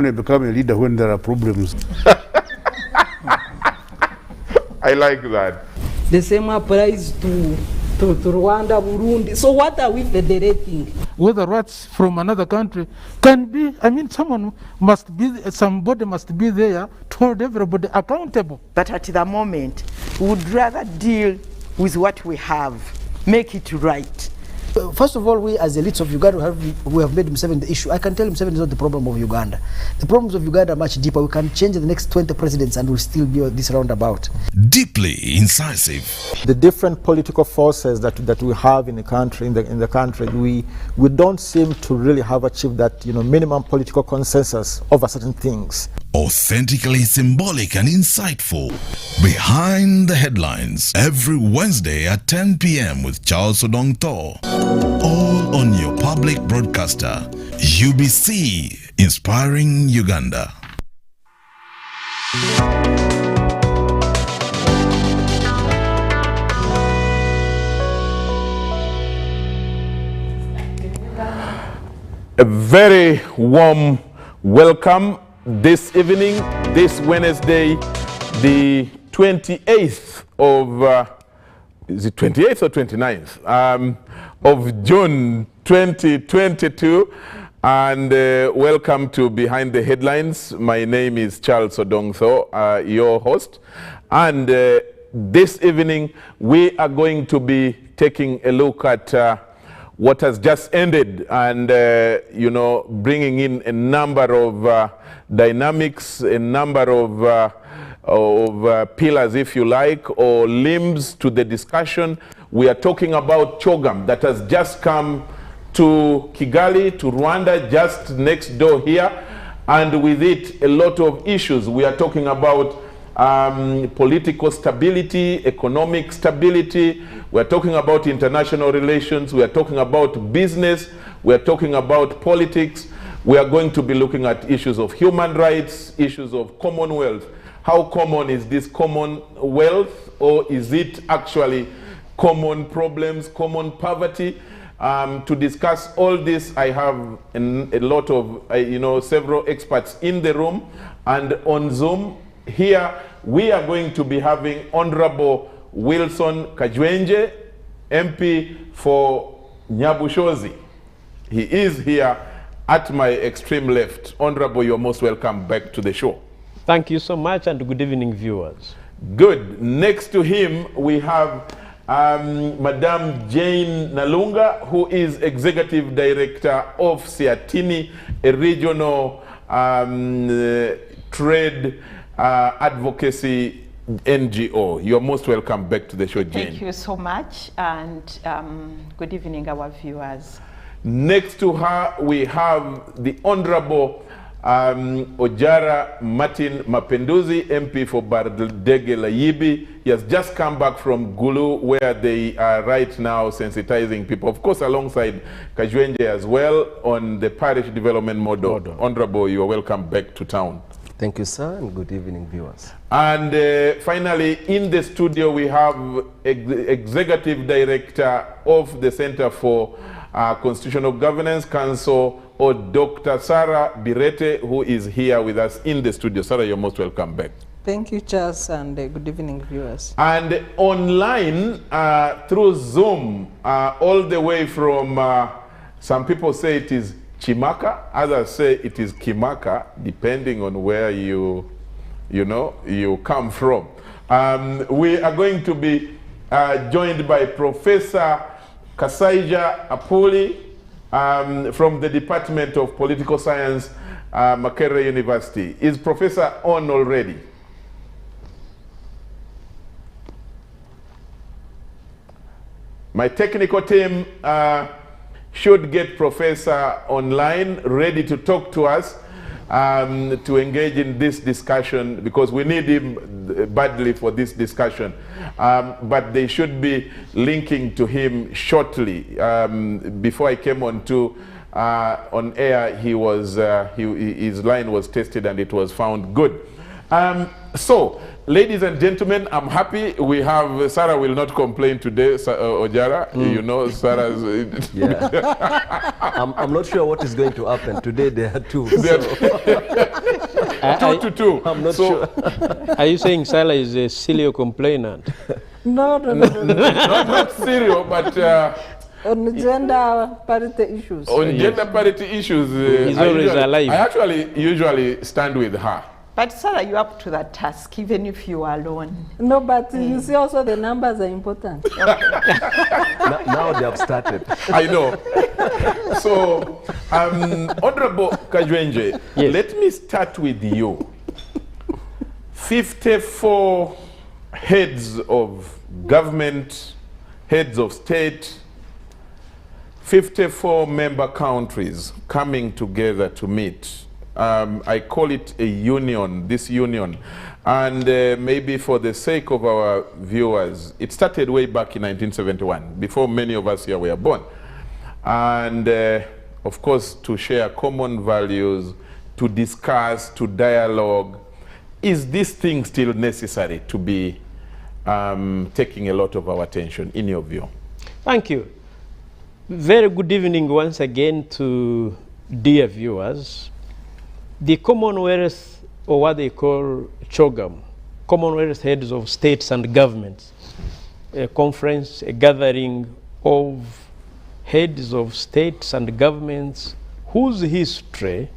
When you become a leader when there are problems. I like that. The same applies to Rwanda, Burundi. So what are we federating? Whether rats from another country can be, I mean, somebody must be there to hold everybody accountable. But at the moment, we would rather deal with what we have, make it right. First of all, we as elites of Uganda, we have made Museveni the issue. I can tell Museveni is not the problem of Uganda. The problems of Uganda are much deeper. We can change the next 20 presidents and we'll still be this roundabout. Deeply incisive. The different political forces that we have in the country, in the country, we don't seem to really have achieved that minimum political consensus over certain things. Authentically symbolic and insightful. Behind the Headlines, every Wednesday at 10 p.m. with Charles Odong-Tho. All on your public broadcaster, UBC, inspiring Uganda. A very warm welcome this evening, this Wednesday, the 28th of, is it 28th or 29th? Of June 2022. And welcome to Behind the Headlines. My name is Charles Odong-Tho, your host. And this evening, we are going to be taking a look at what has just ended and, bringing in a number of dynamics, a number of pillars, if you like, or limbs to the discussion. We are talking about CHOGM that has just come to Kigali, to Rwanda, just next door here, and with it a lot of issues. We are talking about political stability, economic stability. We are talking about international relations. We are talking about business. We are talking about politics. We are going to be looking at issues of human rights, issues of commonwealth. How common is this commonwealth, or is it actually common problems, common poverty? To discuss all this, I have a lot of, several experts in the room and on Zoom. Here, we are going to be having Honorable Wilson Kajwenje, MP for Nyabushozi. He is here at my extreme left. Honorable, you're most welcome back to the show. Thank you so much, and good evening, viewers. Good. Next to him, we have Madam Jane Nalunga, who is Executive Director of Siatini, a regional trade advocacy NGO. You're most welcome back to the show, Jane. Thank you so much, and good evening, our viewers. Next to her, we have the Honorable Ojara Martin Mapenduzi, MP for Bardege Layibi. He has just come back from Gulu, where they are right now sensitizing people, of course, alongside Kajwenje as well, on the parish development model. Honorable, you are welcome back to town. Thank you, sir, and good evening, viewers. And finally, in the studio, we have Executive Director of the Center for Constitutional Governance Council, or Dr. Sarah Birete, who is here with us in the studio. Sarah, you're most welcome back. Thank you, Charles, and good evening, viewers. And online through Zoom, all the way from, some people say it is Chimaka, others say it is Kimaka, depending on where you come from. We are going to be joined by Professor Kasaija Apuli from the Department of Political Science, Makerere University. Is Professor on already? My technical team should get Professor online, ready to talk to us, to engage in this discussion, because we need him badly for this discussion. But they should be linking to him shortly. Before I came on air, his line was tested and it was found good. So, ladies and gentlemen, I'm happy we have, Sarah will not complain today, Ojara, Sarah's... Yeah. I'm not sure what is going to happen. Today there are two. So. to 2. I'm not So- sure. Are you saying Salah is a serial complainant? No. Not serial, but On gender parity issues. on gender parity issues, He's always alive. I actually usually stand with her. But Sarah, you're up to that task, even if you are alone. No, but you see also the numbers are important. Now they have started. I know. So, Honorable Kajwenje, let me start with you. 54 heads of government, heads of state, 54 member countries coming together to meet. I call it a union, this union. And maybe for the sake of our viewers, it started way back in 1971, before many of us here were born. And of course, to share common values, to discuss, to dialogue. Is this thing still necessary to be taking a lot of our attention, in your view? Thank you. Very good evening once again to dear viewers. The Commonwealth, or what they call CHOGM, Commonwealth Heads of States and Governments, a conference, a gathering of heads of states and governments whose history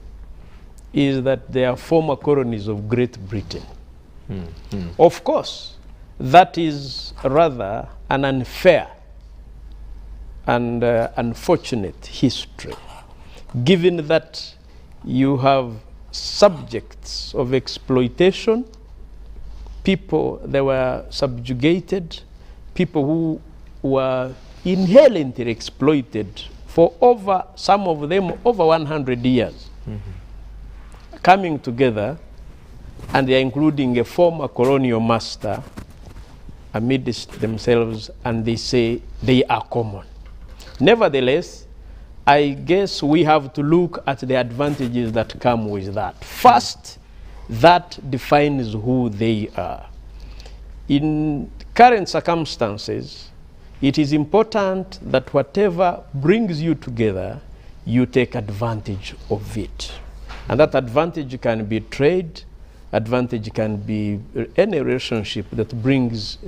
is that they are former colonies of Great Britain. Of course, that is rather an unfair and unfortunate history, given that you have subjects of exploitation, people that were subjugated, people who were inherently exploited for over, some of them over 100 years, coming together, and they are including a former colonial master amidst themselves, and they say they are common. Nevertheless, I guess we have to look at the advantages that come with that. First, that defines who they are. In current circumstances, it is important that whatever brings you together, you take advantage of it. And that advantage can be trade, advantage can be any relationship that brings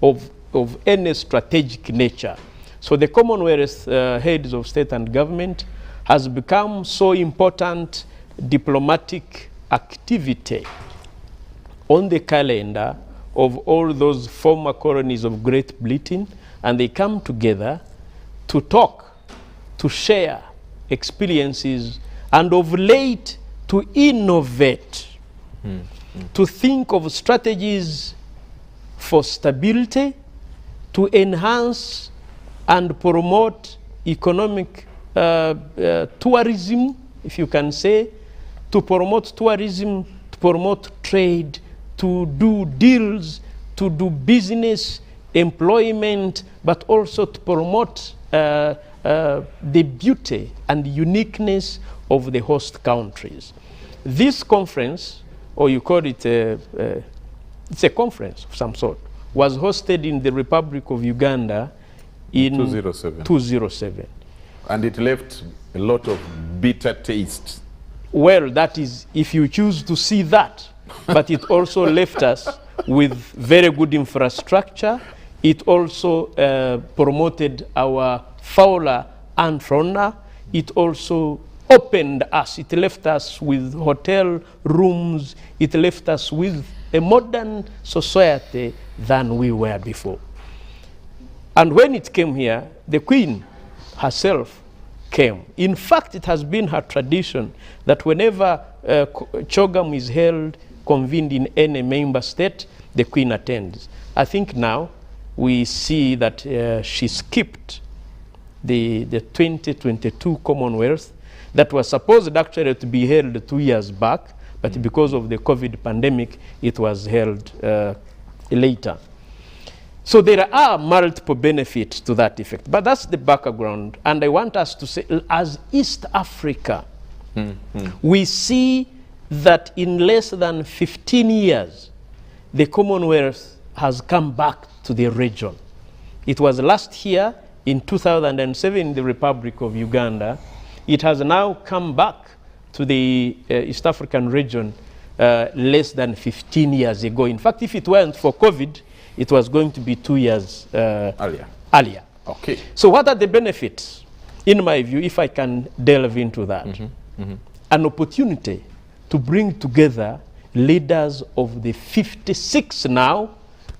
of any strategic nature. So the Commonwealth heads of state and government has become so important diplomatic activity on the calendar of all those former colonies of Great Britain, and they come together to talk, to share experiences, and of late to innovate, to think of strategies for stability, to enhance and promote economic tourism, if you can say, to promote tourism, to promote trade, to do deals, to do business, employment, but also to promote the beauty and uniqueness of the host countries. This conference, or you call it it's a conference of some sort, was hosted in the Republic of Uganda in 2007. And it left a lot of bitter taste. Well, that is if you choose to see that. But it also left us with very good infrastructure. It also promoted our fauna and fauna. It also opened us. It left us with hotel rooms. It left us with a modern society than we were before. And when it came here, the Queen herself came. In fact, it has been her tradition that whenever CHOGM is held, convened in any member state, the Queen attends. I think now we see that she skipped the 2022 Commonwealth that was supposed actually to be held 2 years back, but because of the COVID pandemic, it was held later. So there are multiple benefits to that effect, but that's the background. And I want us to say, as East Africa, we see that in less than 15 years, the Commonwealth has come back to the region. It was last year in 2007 in the Republic of Uganda. It has now come back to the East African region, less than 15 years ago. In fact, if it weren't for COVID, it was going to be 2 years earlier. Okay. So what are the benefits, in my view, if I can delve into that? An opportunity to bring together leaders of the 56 now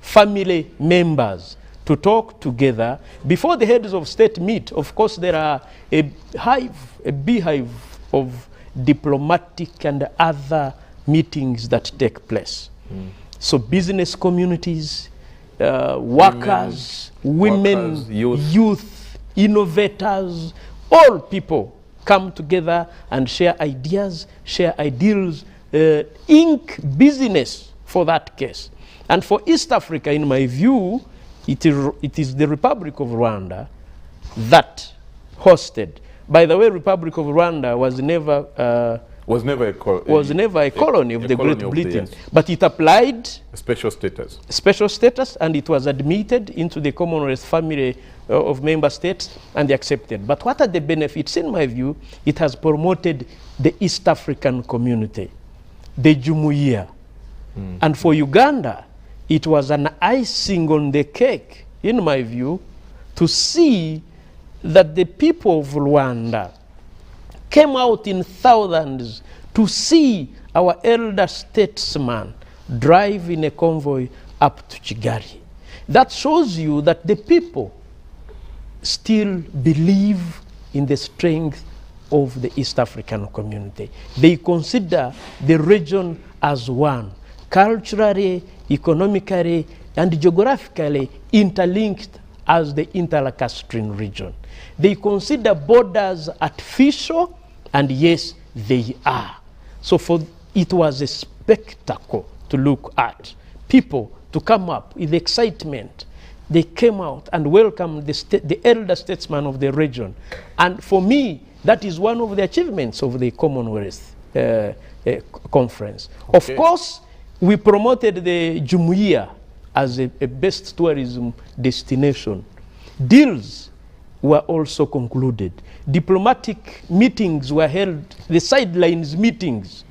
family members to talk together before the heads of state meet. Of course, there are a beehive of diplomatic and other meetings that take place. So business communities, workers, women, youth, innovators, all people come together and share ideas, share ideals, ink business for that case. And for East Africa, in my view, it is the Republic of Rwanda that hosted. By the way, Republic of Rwanda was never a colony of the Great Britain, but it applied special status, and it was admitted into the Commonwealth family of member states, and they accepted. But what are the benefits? In my view, it has promoted the East African community, the Jumuiya. And for Uganda, it was an icing on the cake, in my view, to see that the people of Rwanda came out in thousands to see our elder statesman drive in a convoy up to Kigali. That shows you that the people still believe in the strength of the East African community. They consider the region as one, culturally, economically, and geographically interlinked as the interlacustrine region. They consider borders artificial, and yes, they are. So it was a spectacle to look at. People to come up with excitement. They came out and welcomed the elder statesman of the region. And for me, that is one of the achievements of the Commonwealth conference. Okay. Of course, we promoted the Jumuiya as a best tourism destination. Deals were also concluded. Diplomatic meetings were held, the sidelines meetings.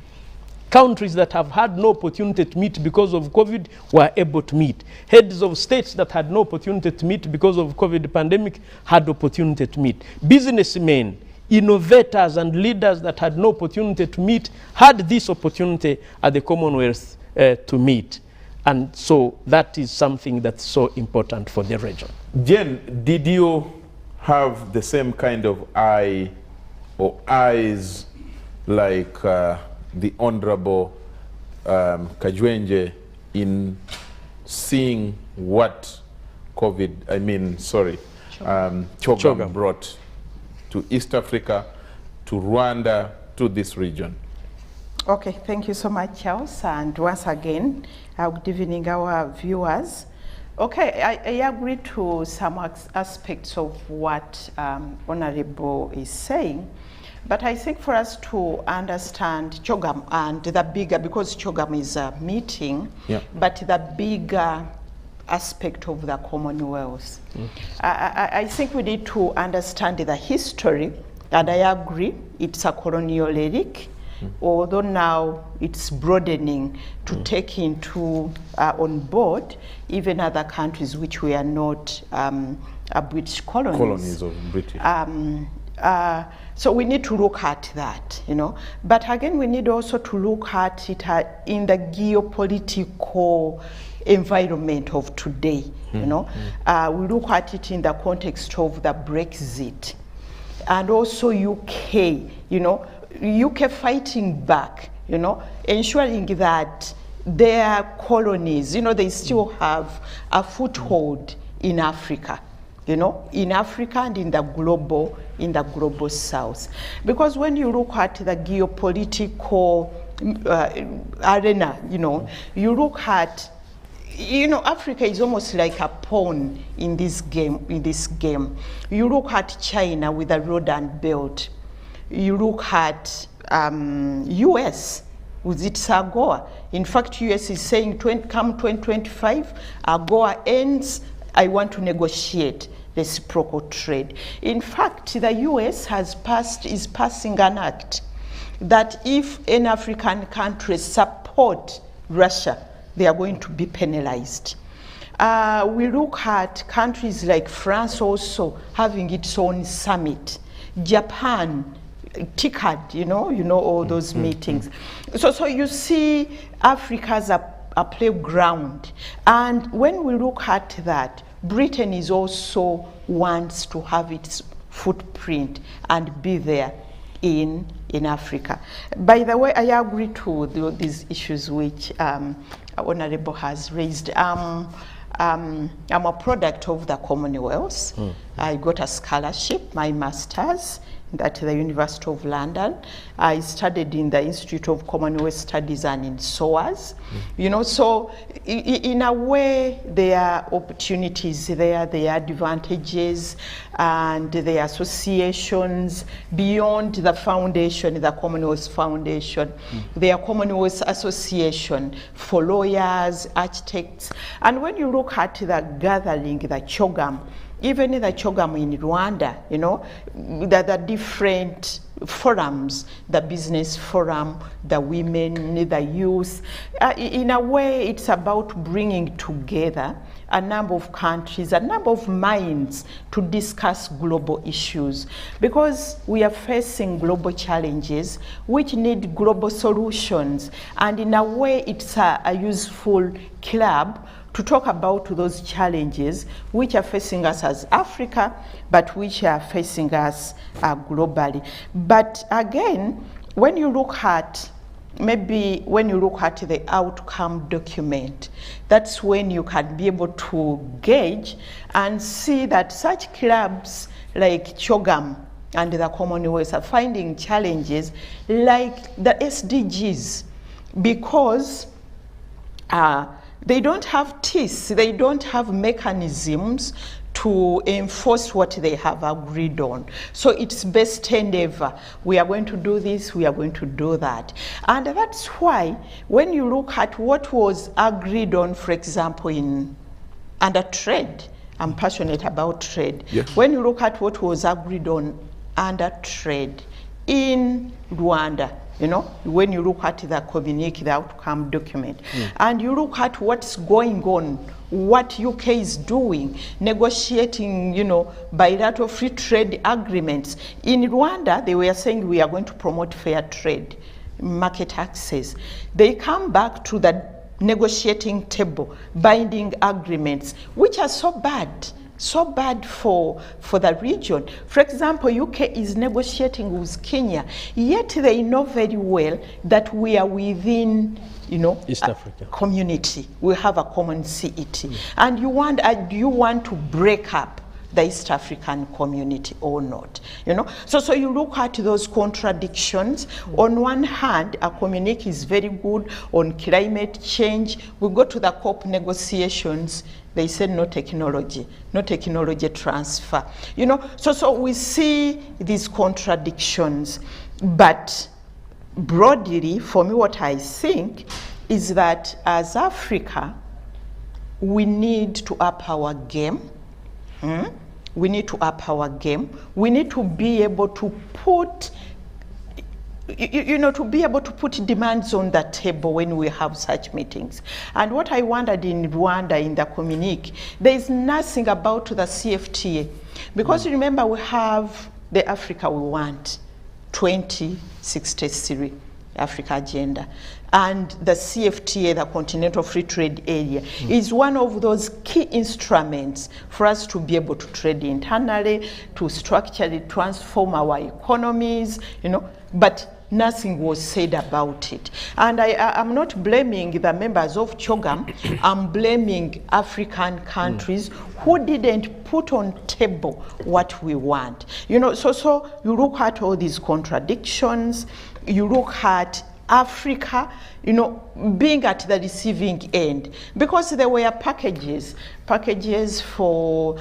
Countries that have had no opportunity to meet because of COVID were able to meet. Heads of states that had no opportunity to meet because of COVID pandemic had opportunity to meet. Businessmen, innovators, and leaders that had no opportunity to meet had this opportunity at the Commonwealth to meet. And so that is something that's so important for the region. Jen, did you have the same kind of eye or eyes like the Honorable Kajwenje in seeing what CHOGM brought to East Africa, to Rwanda, to this region? Okay, thank you so much, Charles. And once again, good evening, our viewers. Okay, I agree to some aspects of what Honorable is saying, but I think for us to understand CHOGM and the bigger, because CHOGM is a meeting, but the bigger aspect of the Commonwealth. I think we need to understand the history, and I agree, it's a colonial relic, although now it's broadening to take into on board even other countries which we are not British colonies. Colonies of Britain. So we need to look at that, you know. But again, we need also to look at it in the geopolitical environment of today, you know. We look at it in the context of the Brexit and also UK, you know. UK fighting back, you know, ensuring that their colonies, you know, they still have a foothold in Africa, you know, in Africa and in the global south. Because when you look at the geopolitical arena, you know, you look at, you know, Africa is almost like a pawn in this game. You look at China with the Road and Belt. You look at US with its AGOA. In fact, US is saying come 2025, AGOA ends, I want to negotiate reciprocal trade. In fact, the US is passing an act that if an African country supports support Russia, they are going to be penalized. We look at countries like France also having its own summit. Japan, TICAD, you know all those meetings. So you see Africa as a playground. And when we look at that, Britain is also wants to have its footprint and be there in Africa. By the way, I agree to these issues which Honorable has raised. I'm a product of the Commonwealth. I got a scholarship, my master's, at the University of London. I studied in the Institute of Commonwealth Studies and in SOAS. You know, so in a way, there are opportunities there are advantages, and there are associations beyond the foundation, the Commonwealth Foundation. There are Commonwealth Association for lawyers, architects. And when you look at the gathering, the CHOGM, even the CHOGM in Rwanda, you know, the different forums, the business forum, the women, the youth. In a way, it's about bringing together a number of countries, a number of minds to discuss global issues, because we are facing global challenges which need global solutions. And in a way, it's a useful club to talk about those challenges which are facing us as Africa, but which are facing us globally. But again, when you look at, when you look at the outcome document, that's when you can be able to gauge and see that such clubs like CHOGM and the Commonwealth are finding challenges like the SDGs, because they don't have teeth, they don't have mechanisms to enforce what they have agreed on. So it's best endeavor. We are going to do this, we are going to do that. And that's why when you look at what was agreed on, for example, under trade, I'm passionate about trade. Yes. When you look at what was agreed on under trade in Rwanda, you know, when you look at the communique, the outcome document, and you look at what's going on, what UK is doing, negotiating, you know, bilateral free trade agreements. In Rwanda, they were saying we are going to promote fair trade, market access. They come back to the negotiating table, binding agreements, which are so bad for the region. For example, UK is negotiating with Kenya, yet they know very well that we are within, you know, East Africa community. We have a common CET. And you want to break up the East African community or not, you know? So you look at those contradictions. On one hand, a communique is very good on climate change. We go to the COP negotiations, they said no technology transfer, you know? So we see these contradictions, but broadly, for me, what I think is that as Africa, we need to up our game. We need to up our game. We need to be able to put, you know, to be able to put demands on the table when we have such meetings. And what I wondered in Rwanda, in the communique, there is nothing about the CFTA. Because remember, we have the Africa we want, 2063 Africa agenda. And the CFTA, the Continental Free Trade Area, is one of those key instruments for us to be able to trade internally, to structurally transform our economies, you know, but nothing was said about it. And I'm not blaming the members of CHOGM, I'm blaming African countries who didn't put on table what we want. You know, so you look at all these contradictions, you look at Africa, you know, being at the receiving end, because there were packages for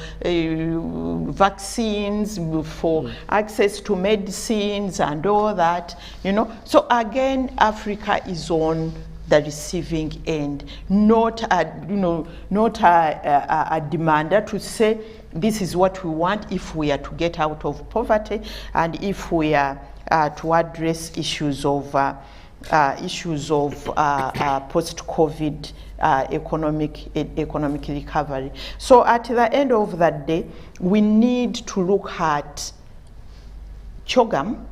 vaccines, for access to medicines and all that, you know. So again, Africa is on the receiving end, not a demander to say this is what we want if we are to get out of poverty and if we are to address issues of issues of post-COVID economic recovery. So at the end of that day, we need to look at CHOGM,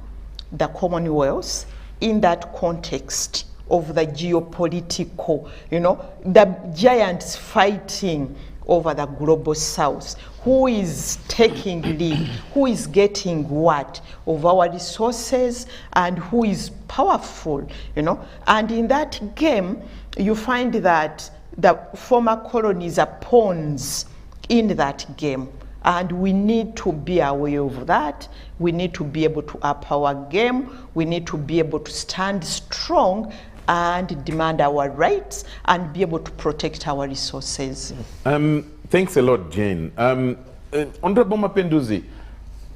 the Commonwealth, in that context of the geopolitical, the giants fighting over the global south. Who is taking lead? Who is getting what of our resources, and who is powerful, And in that game, you find that the former colonies are pawns in that game. And we need to be aware of that. We need to be able to up our game. We need to be able to stand strong and demand our rights and be able to protect our resources. Thanks a lot, Jane. Honorable Mapenduzi,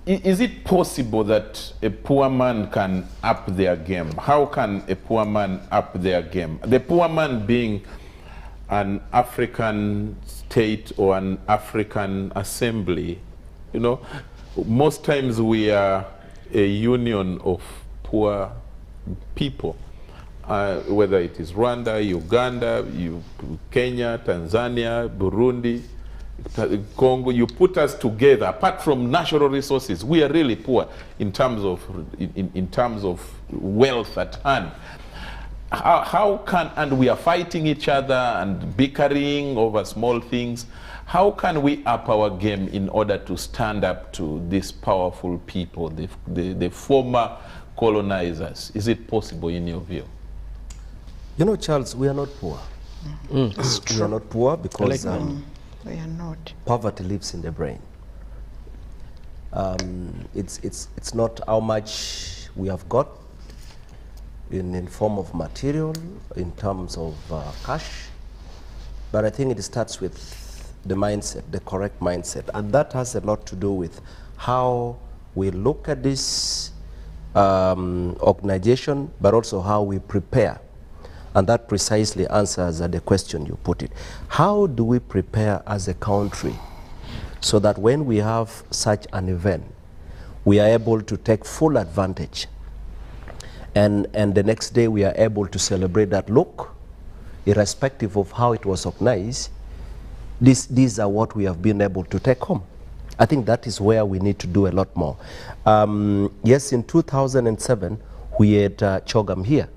is it possible that a poor man can up their game? How can a poor man up their game? The poor man being an African state or an African assembly, most times we are a union of poor people, whether it is Rwanda, Uganda, Kenya, Tanzania, Burundi, Congo. You put us together. Apart from natural resources, we are really poor in terms of wealth at hand. How can, and we are fighting each other and bickering over small things. How can we up our game in order to stand up to these powerful people, the former colonizers? Is it possible in your view? Charles, we are not poor. We are not poor because we are not. Poverty lives in the brain. It's not how much we have got in form of material, in terms of cash, but I think it starts with the mindset, the correct mindset, and that has a lot to do with how we look at this organization, but also how we prepare. And that precisely answers the question you put it. How do we prepare as a country so that when we have such an event, we are able to take full advantage, and the next day we are able to celebrate that look, irrespective of how it was organized? These are what we have been able to take home. I think that is where we need to do a lot more. Yes, in 2007, we had CHOGM here.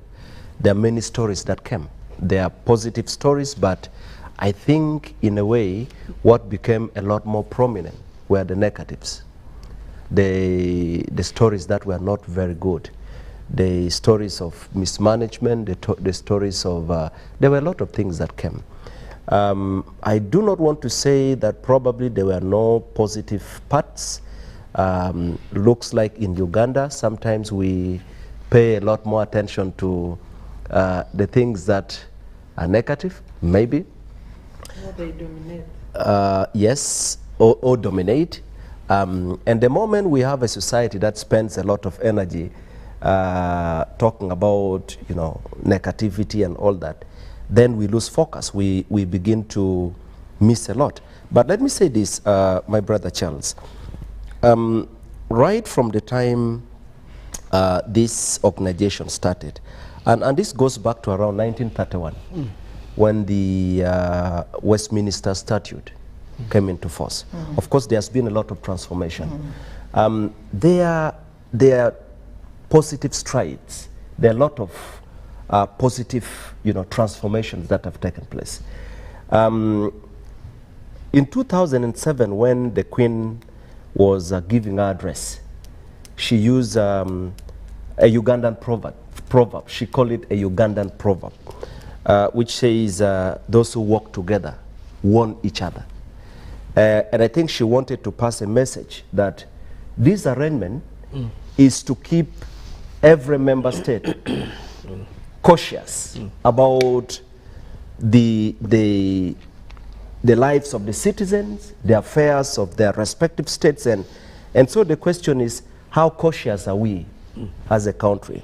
There are many stories that came. There are positive stories, but I think in a way what became a lot more prominent were the negatives. The stories that were not very good. The stories of mismanagement, the stories of, there were a lot of things that came. I do not want to say that probably there were no positive parts. Looks like in Uganda, sometimes we pay a lot more attention to the things that are negative, maybe. Or they dominate. Yes, or dominate. And the moment we have a society that spends a lot of energy talking about, negativity and all that, then we lose focus. We begin to miss a lot. But let me say this, my brother Charles. Right from the time this organization started, and this goes back to around 1931, when the Westminster Statute came into force. Of course, there has been a lot of transformation. There are positive strides. There are a lot of positive, transformations that have taken place. In 2007, when the Queen was giving her address, she used a Ugandan proverb. She called it a Ugandan proverb, which says, those who work together warn each other. And I think she wanted to pass a message that this arrangement is to keep every member state cautious about the lives of the citizens, the affairs of their respective states. And so the question is, how cautious are we as a country?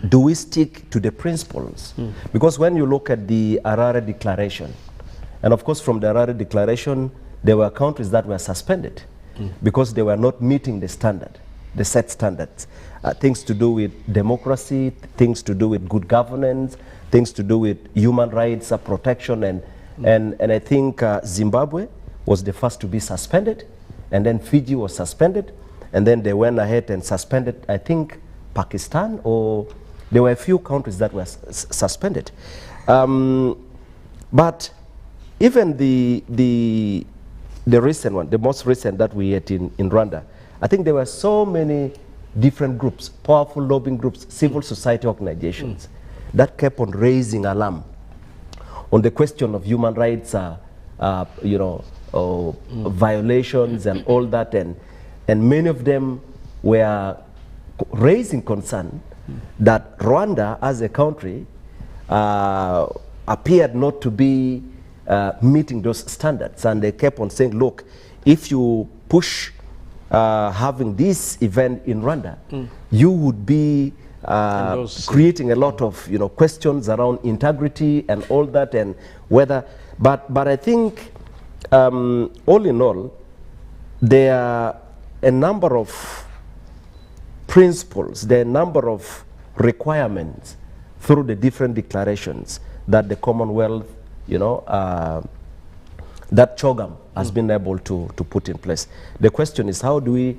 Do we stick to the principles? Because when you look at the Harare Declaration, and of course from the Harare Declaration, there were countries that were suspended because they were not meeting the standard. the set standards. Things to do with democracy, things to do with good governance, things to do with human rights protection, and I think Zimbabwe was the first to be suspended, and then Fiji was suspended, and then they went ahead and suspended, I think, Pakistan, or there were a few countries that were suspended. But even the recent one, the most recent that we had in Rwanda, I think there were so many different groups, powerful lobbying groups, civil society organizations that kept on raising alarm on the question of human rights, violations and all that, and many of them were raising concern that Rwanda as a country appeared not to be meeting those standards, and they kept on saying, look, if you push having this event in Rwanda, you would be creating a lot of questions around integrity and all that, and whether, but I think all in all, there are a number of principles, there are a number of requirements through the different declarations that the Commonwealth, that CHOGM has been able to put in place. The question is, how do we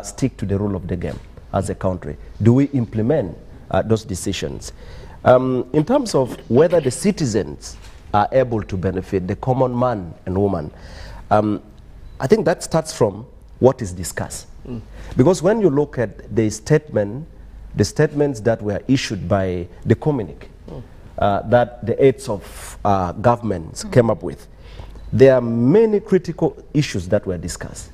stick to the rule of the game as a country? Do we implement those decisions? In terms of whether the citizens are able to benefit, the common man and woman, I think that starts from what is discussed. Because when you look at the statements that were issued by the communique that the aides of governments came up with, there are many critical issues that were discussed.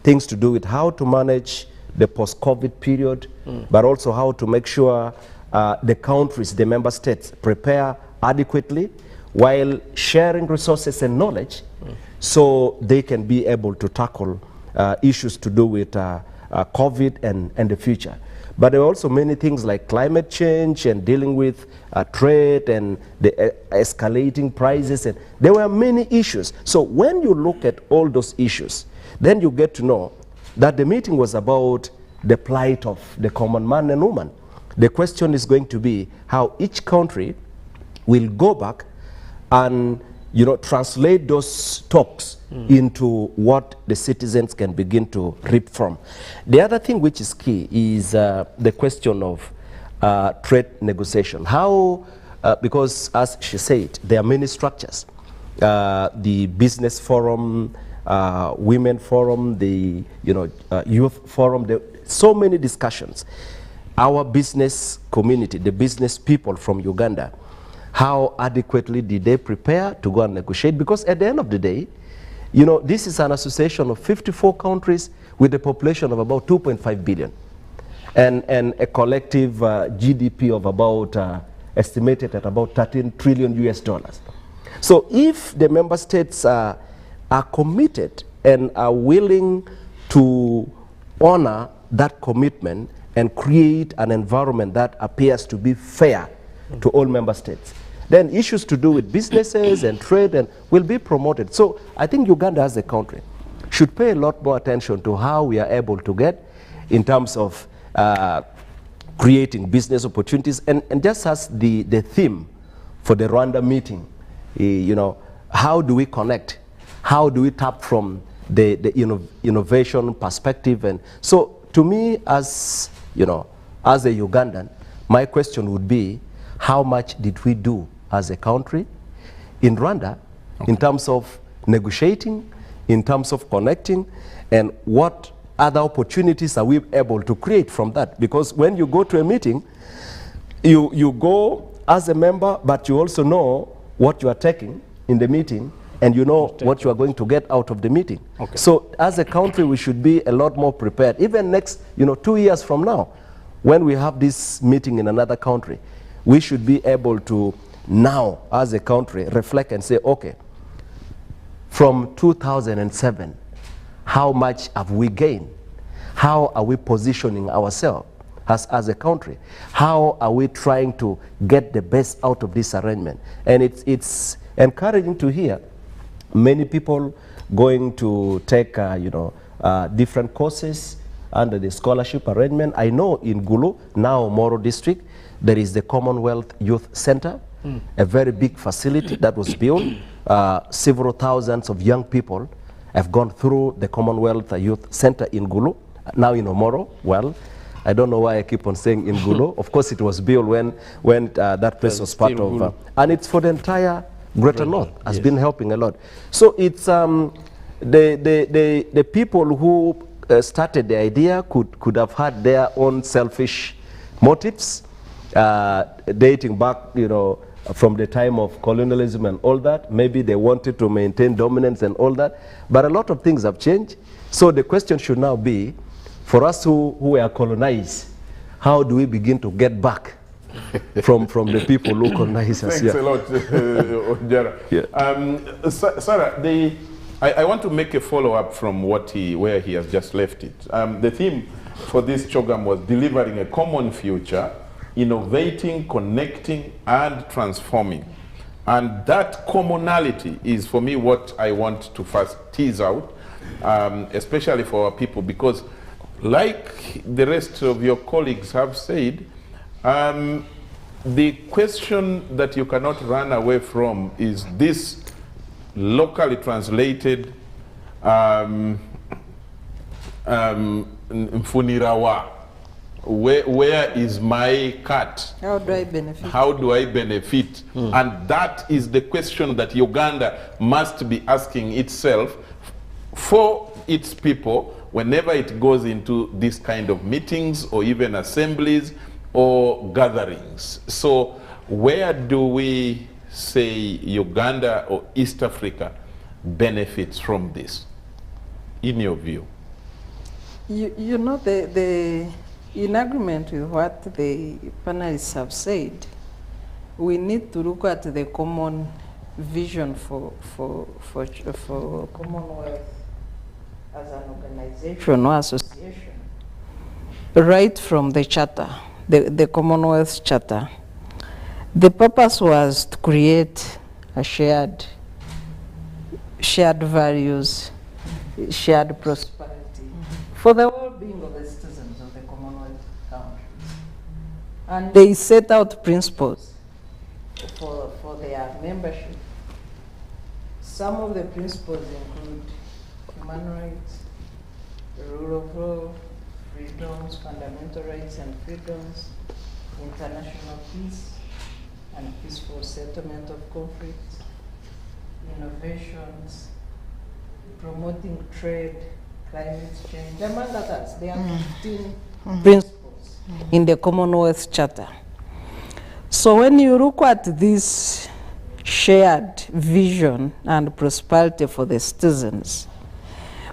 Things to do with how to manage the post-COVID period, but also how to make sure the countries, the member states, prepare adequately while sharing resources and knowledge so they can be able to tackle issues to do with COVID and the future. But there are also many things like climate change and dealing with trade and the escalating prices, and there were many issues. So when you look at all those issues, then you get to know that the meeting was about the plight of the common man and woman. The question is going to be how each country will go back and translate those talks into what the citizens can begin to reap from. The other thing which is key is the question of trade negotiation. How, because as she said, there are many structures. The business forum, women forum, the youth forum, so many discussions. Our business community, the business people from Uganda, how adequately did they prepare to go and negotiate? Because at the end of the day, this is an association of 54 countries with a population of about 2.5 billion and a collective GDP of about, estimated at about 13 trillion US dollars. So if the member states are committed and are willing to honor that commitment and create an environment that appears to be fair to all member states, then issues to do with businesses and trade will be promoted. So I think Uganda as a country should pay a lot more attention to how we are able to get in terms of creating business opportunities. And just as the theme for the Rwanda meeting, how do we connect? How do we tap from the innovation perspective? And so to me, as as a Ugandan, my question would be, how much did we do as a country in Rwanda in terms of negotiating, in terms of connecting, and what other opportunities are we able to create from that? Because when you go to a meeting, you go as a member, but you also know what you are taking in the meeting, and you know what you are going to get out of the meeting. Okay. So as a country, we should be a lot more prepared. Even next 2 years from now, when we have this meeting in another country, we should be able to now, as a country, reflect and say, okay, from 2007, how much have we gained? How are we positioning ourselves as a country? How are we trying to get the best out of this arrangement? And it's encouraging to hear many people going to take different courses under the scholarship arrangement. I know in Gulu, now Moro district, there is the Commonwealth Youth Center, a very big facility that was built. Several thousands of young people have gone through the Commonwealth Youth Center in Gulu, now in Omoro. Well, I don't know why I keep on saying in Gulu. Of course, it was built when that place was part of, and it's for the entire Greater North, has been helping a lot. So it's the people who started the idea could have had their own selfish motives, dating back, you know, from the time of colonialism and all that. Maybe they wanted to maintain dominance and all that, but a lot of things have changed. So the question should now be, for us who were colonized, how do we begin to get back from the people who colonized us? Thanks a lot, Ojara. Sarah, I want to make a follow-up from where he has just left it. The theme for this CHOGM was delivering a common future, innovating, connecting, and transforming. And that commonality is, for me, what I want to first tease out, especially for our people, because like the rest of your colleagues have said, the question that you cannot run away from is this locally translated Mfunirawa. Where is my cut? How do I benefit? How do I benefit? And that is the question that Uganda must be asking itself for its people whenever it goes into this kind of meetings or even assemblies or gatherings. So where do we say Uganda or East Africa benefits from this, in your view? You know, in agreement with what the panelists have said, we need to look at the common vision for Commonwealth as an organization or association, right from the charter, the Commonwealth Charter. The purpose was to create a shared values, shared prosperity for the well-being of the citizens of the Commonwealth countries. And they set out principles for their membership. Some of the principles include human rights, the rule of law, freedoms, fundamental rights and freedoms, international peace and peaceful settlement of conflicts, innovations, promoting trade, climate change, among others. There are 15 principles in the Commonwealth Charter. So when you look at this shared vision and prosperity for the citizens,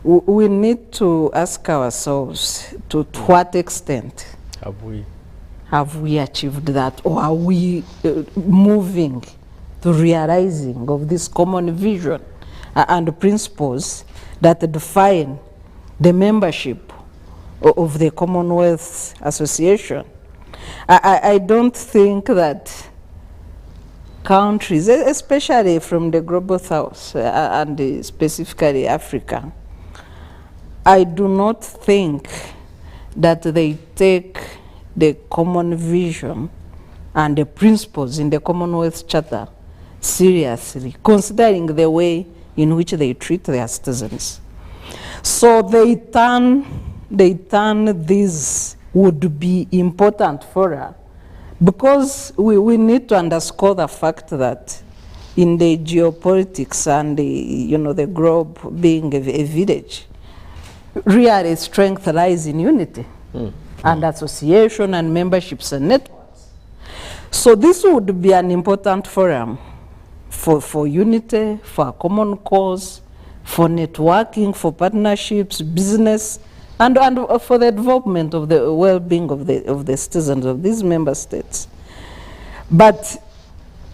we need to ask ourselves to what extent have we achieved that, or are we moving to realizing of this common vision and principles that define the membership of the Commonwealth Association? I don't think that countries, especially from the Global South and specifically Africa, I do not think that they take the common vision and the principles in the Commonwealth Charter seriously, considering the way in which they treat their citizens. So they turn this would be important for us, because we need to underscore the fact that in the geopolitics and the globe being a village, really strength lies in unity and association and memberships and networks. So this would be an important forum for unity, for a common cause, for networking, for partnerships, business, and for the development of the well-being of the citizens of these member states. But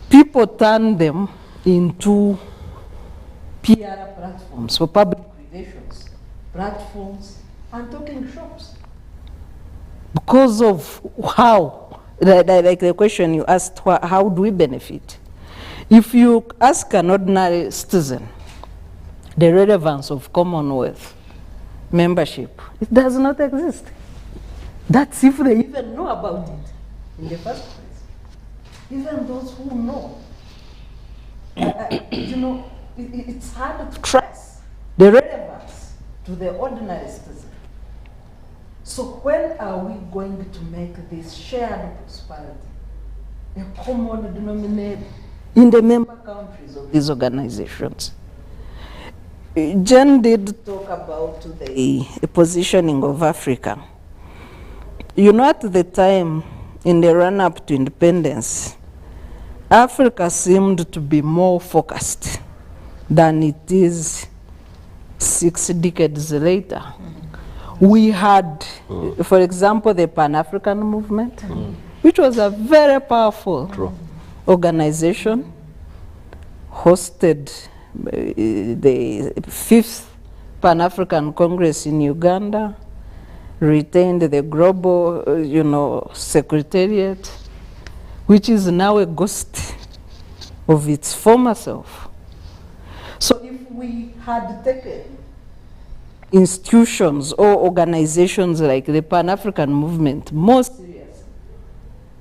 people turn them into PR platforms for public relations, platforms, and talking shops. Because of how, like the question you asked, how do we benefit? If you ask an ordinary citizen the relevance of Commonwealth, membership. It does not exist. That's if they even know about it in the first place. Even those who know, you know, it's hard to trace the relevance to the ordinary citizen. So when are we going to make this shared prosperity a common denominator in the member countries of these organizations? Jen did talk about the positioning of Africa. You know, at the time, in the run-up to independence, Africa seemed to be more focused than it is 6 decades later. We had, for example, the Pan-African movement, which was a very powerful organization, hosted the 5th Pan-African Congress in Uganda, retained the global, you know, secretariat, which is now a ghost of its former self. So if we had taken institutions or organizations like the Pan-African movement more serious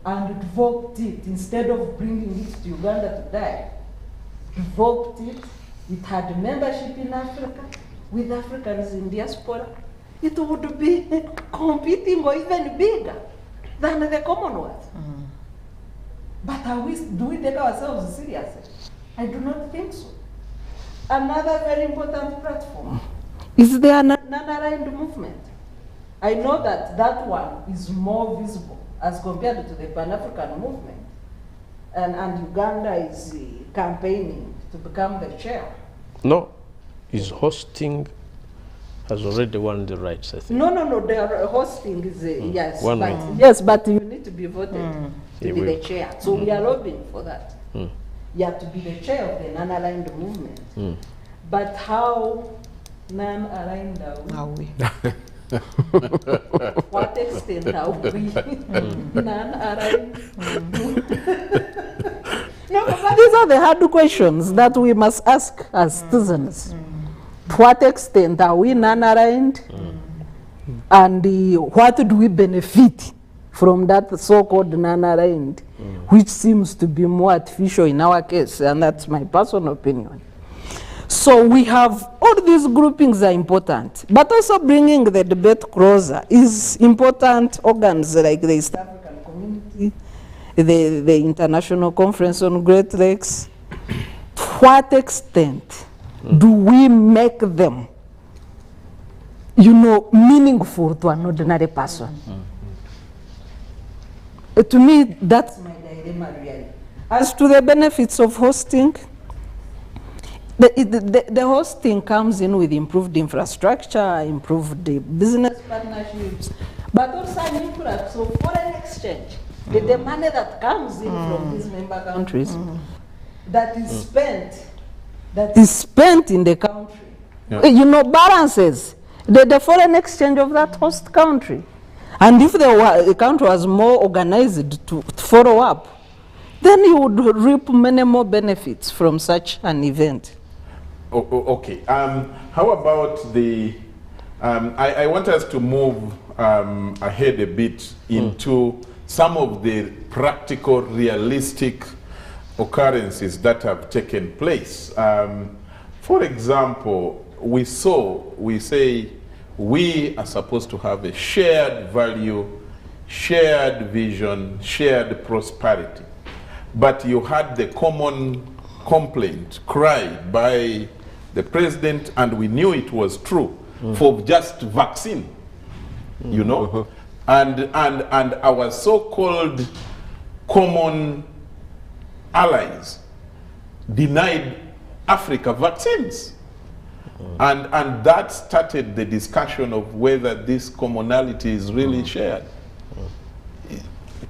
and revoked it instead of bringing it to Uganda to die, revoked it, it had membership in Africa with Africans in diaspora, it would be competing or even bigger than the Commonwealth. But do we take ourselves seriously? I do not think so. Another very important platform is the non-aligned movement. I know that that one is more visible as compared to the Pan-African movement. And Uganda is campaigning to become the chair. No, is hosting, has already won the rights, I think. No, they are hosting is, yes. One Yes, but you need to be voted to be the chair. So we are lobbying for that. You have to be the chair of the non-aligned movement. But how non-aligned are we? What extent are we non-aligned? No, but these are the hard questions that we must ask as citizens. To what extent are we non-aligned? And what do we benefit from that so-called non-aligned, which seems to be more artificial in our case, and that's my personal opinion. So we have, all these groupings are important, but also bringing the debate closer is important. Organs like the East African Community, the International Conference on Great Lakes, to what extent do we make them, you know, meaningful to an ordinary person? To me, that's my dilemma really. As to the benefits of hosting, the hosting comes in with improved infrastructure, improved business partnerships, but also an influx of foreign exchange. The money that comes in from these member countries that is spent in the country, you know, balances the foreign exchange of that host country. And if the country was more organized to follow up, then you would reap many more benefits from such an event. Okay. How about the? I want us to move ahead a bit into some of the practical, realistic occurrences that have taken place. For example, we say we are supposed to have a shared value, shared vision, shared prosperity. But you had the common complaint, cry by the president, and we knew it was true, for just vaccine, you know? And our so-called common allies denied Africa vaccines. And that started the discussion of whether this commonality is really shared.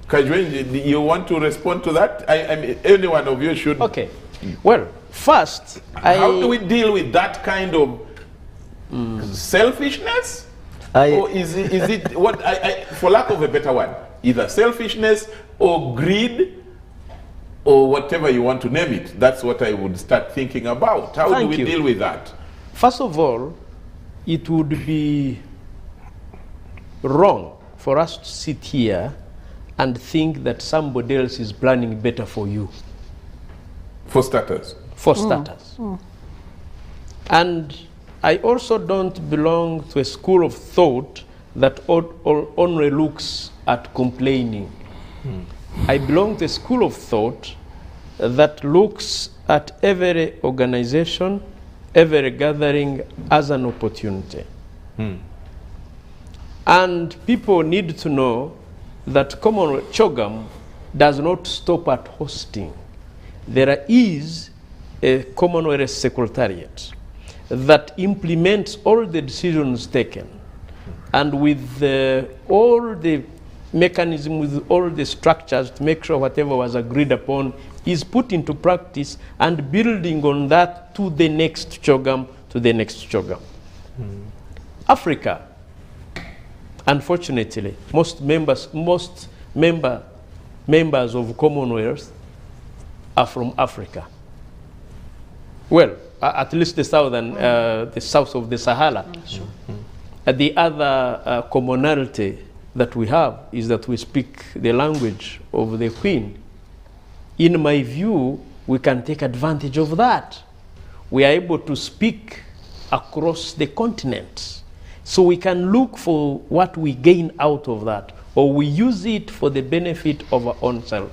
Kajwen, you want to respond to that? I mean, any one of you should. Okay. Well, first, how do we deal with that kind of selfishness? Or is it what for lack of a better one, either selfishness or greed or whatever you want to name it? That's what I would start thinking about. How do we deal with that? First of all, it would be wrong for us to sit here and think that somebody else is planning better for you. For starters. For starters. And I also don't belong to a school of thought that only looks at complaining. I belong to a school of thought that looks at every organization, every gathering as an opportunity. And people need to know that Commonwealth CHOGM does not stop at hosting. There is a Commonwealth Secretariat that implements all the decisions taken. And with all the mechanism, with all the structures to make sure whatever was agreed upon is put into practice, and building on that to the next CHOGM, to the next CHOGM. Africa, unfortunately, most members of Commonwealth are from Africa. Well, at least the southern, the south of the Sahara. The other commonality that we have is that we speak the language of the Queen. In my view, we can take advantage of that. We are able to speak across the continent. So we can look for what we gain out of that, or we use it for the benefit of our own selves.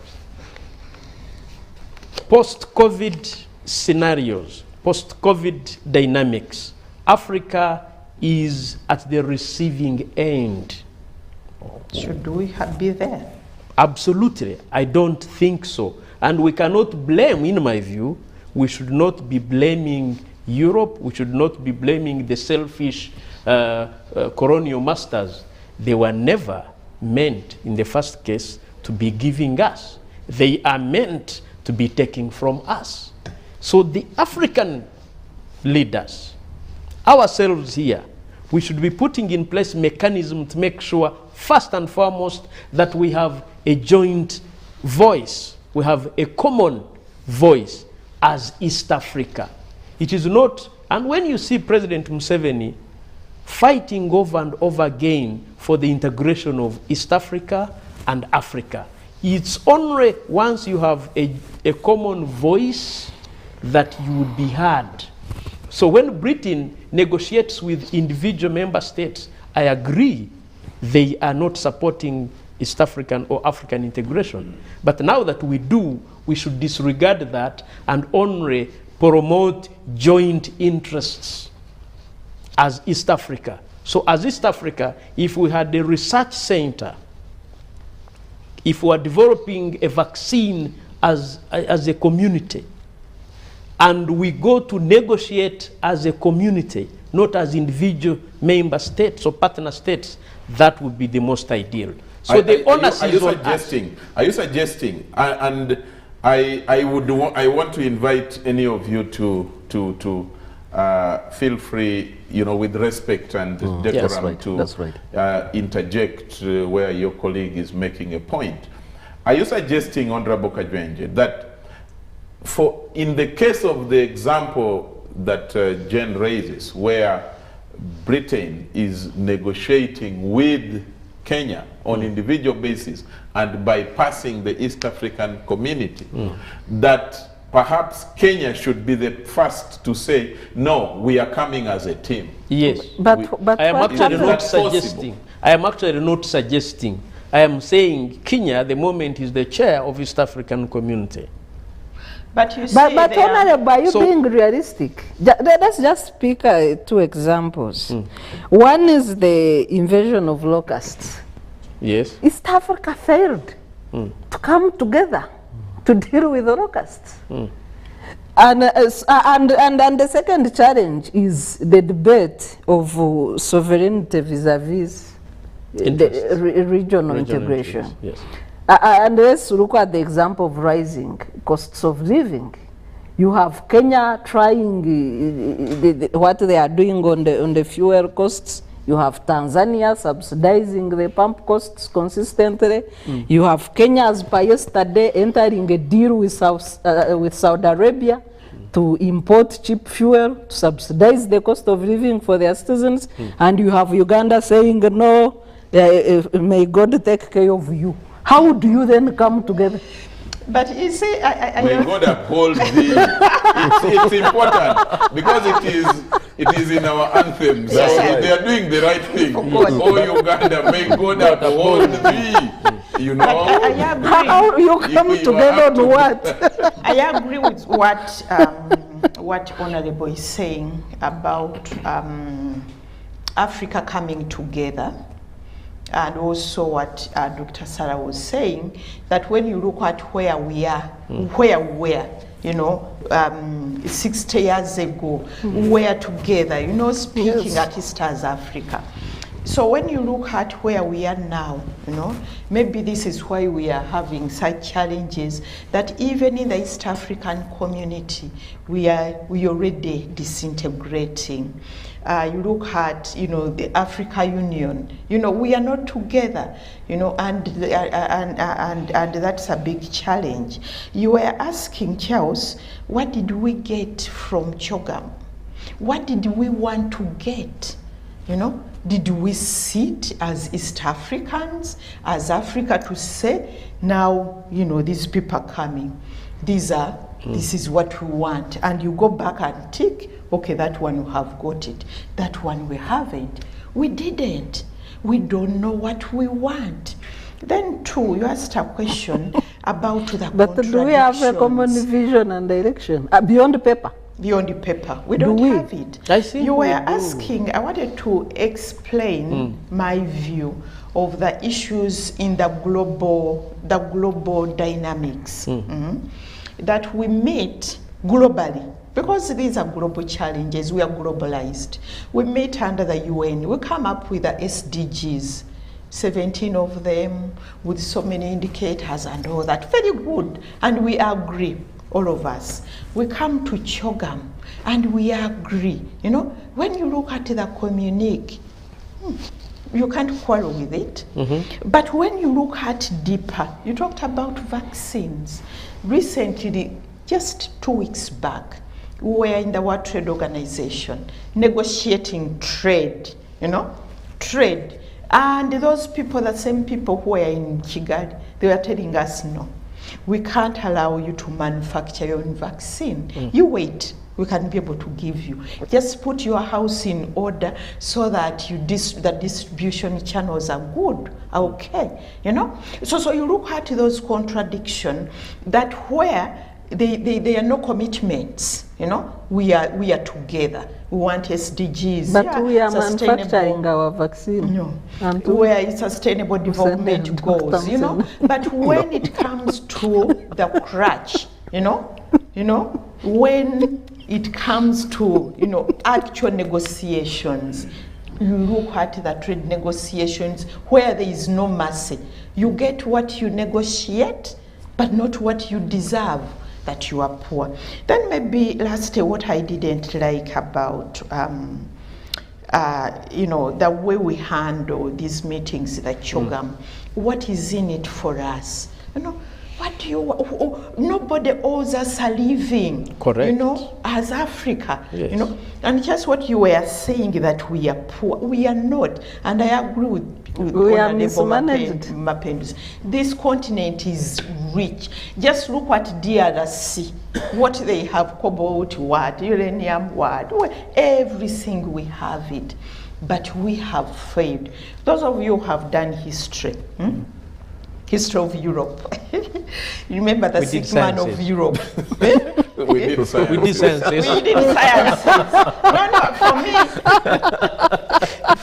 Post-COVID scenarios, post-COVID dynamics, Africa is at the receiving end. Should we be there? Absolutely. I don't think so. And we cannot blame, in my view, we should not be blaming Europe, we should not be blaming the selfish colonial masters. They were never meant, in the first case, to be giving us. They are meant to be taking from us. So the African leaders, ourselves here, we should be putting in place mechanism to make sure, first and foremost, that we have a joint voice. We have a common voice as East Africa. It is not, and when you see President Museveni fighting over and over again for the integration of East Africa and Africa, it's only once you have a common voice that you would be heard. So when Britain negotiates with individual member states, I agree they are not supporting East African or African integration. But now that we do, we should disregard that and only promote joint interests as East Africa. So as East Africa, if we had a research center, if we are developing a vaccine as a community, and we go to negotiate as a community, not as individual member states or partner states, that would be the most ideal. So the onus is on us. Are you suggesting, and I want to invite any of you to feel free, with respect and decorum to interject where your colleague is making a point. Are you suggesting, Honorable Kajwenje, that in the case of the example that Jen raises, where Britain is negotiating with Kenya on individual basis and bypassing the East African community, that perhaps Kenya should be the first to say, no, we are coming as a team? Yes, but I am actually not suggesting. I am actually not suggesting. I am saying Kenya at the moment is the chair of East African community. But you but Honorable, are you being realistic? Let's just pick two examples. One is the invasion of locusts. Yes. East Africa failed to come together to deal with the locusts. And the second challenge is the debate of sovereignty vis-a-vis the regional integration. Yes. And let's look at the example of rising costs of living. You have Kenya trying what they are doing on the fuel costs. You have Tanzania subsidizing the pump costs consistently. You have Kenya, as per yesterday, entering a deal with Saudi Arabia to import cheap fuel, to subsidize the cost of living for their citizens, and you have Uganda saying, no, may God take care of you. How do you then come together? But you see, May God uphold thee. It's important because it is in our anthem. So they are doing the right thing. Oh Uganda, may God uphold thee. You know, I agree. How you come together on what? I agree with what Honorable is saying about Africa coming together. And also what Dr. Sarah was saying, that when you look at where we are, where we were, you know, 60 years ago, we were together, you know, speaking at East Africa. So when you look at where we are now, you know, maybe this is why we are having such challenges, that even in the East African community, we already disintegrating. You look at, you know, the Africa Union, you know, we are not together, you know, and that's a big challenge. You were asking, Charles, what did we get from CHOGM? What did we want to get, you know? Did we sit as East Africans, as Africa, to say, now, you know, these people are coming, this is what we want, and you go back and tick, okay, that one we have got it, that one we haven't. We didn't. We don't know what we want. Then two, you asked a question about the But do we have a common vision and direction beyond the paper? Beyond the paper, we don't have it. I see. You were asking, I wanted to explain my view of the issues in the global dynamics that we meet globally. Because these are global challenges, we are globalized. We meet under the UN, we come up with the SDGs, 17 of them, with so many indicators and all that, very good, and we agree, all of us. We come to CHOGM, and we agree. You know, when you look at the communique, you can't quarrel with it. But when you look at deeper, you talked about vaccines. Recently, just 2 weeks back, we were in the World Trade Organization negotiating trade, you know, trade. And those people, the same people who were in Kigali, they were telling us, no, we can't allow you to manufacture your own vaccine. You wait, we can be able to give you. Just put your house in order so that the distribution channels are good, are okay, you know? So you look at those contradictions, that where there are no commitments, you know? We are together. We want SDGs. But we are manufacturing our vaccine. No. Where it's sustainable development goals, you know? But when it comes to the crutch, you know, when it comes to, you know, actual negotiations, you look at the trade negotiations where there is no mercy. You get what you negotiate, but not what you deserve, that you are poor. Then maybe lastly, what I didn't like about, you know, the way we handle these meetings, the CHOGM, what is in it for us? You know, what do you, nobody owes us a living. Correct. You know, as Africa, yes. You know, and just what you were saying, that we are poor, we are not. And I agree with we are mismanaged. This continent is rich. Just look at DRC, what they have, cobalt, what, uranium, what, everything we have it. But we have failed. Those of you who have done history, history of Europe. You remember the sick man of Europe? We did science. We did sciences. We did science.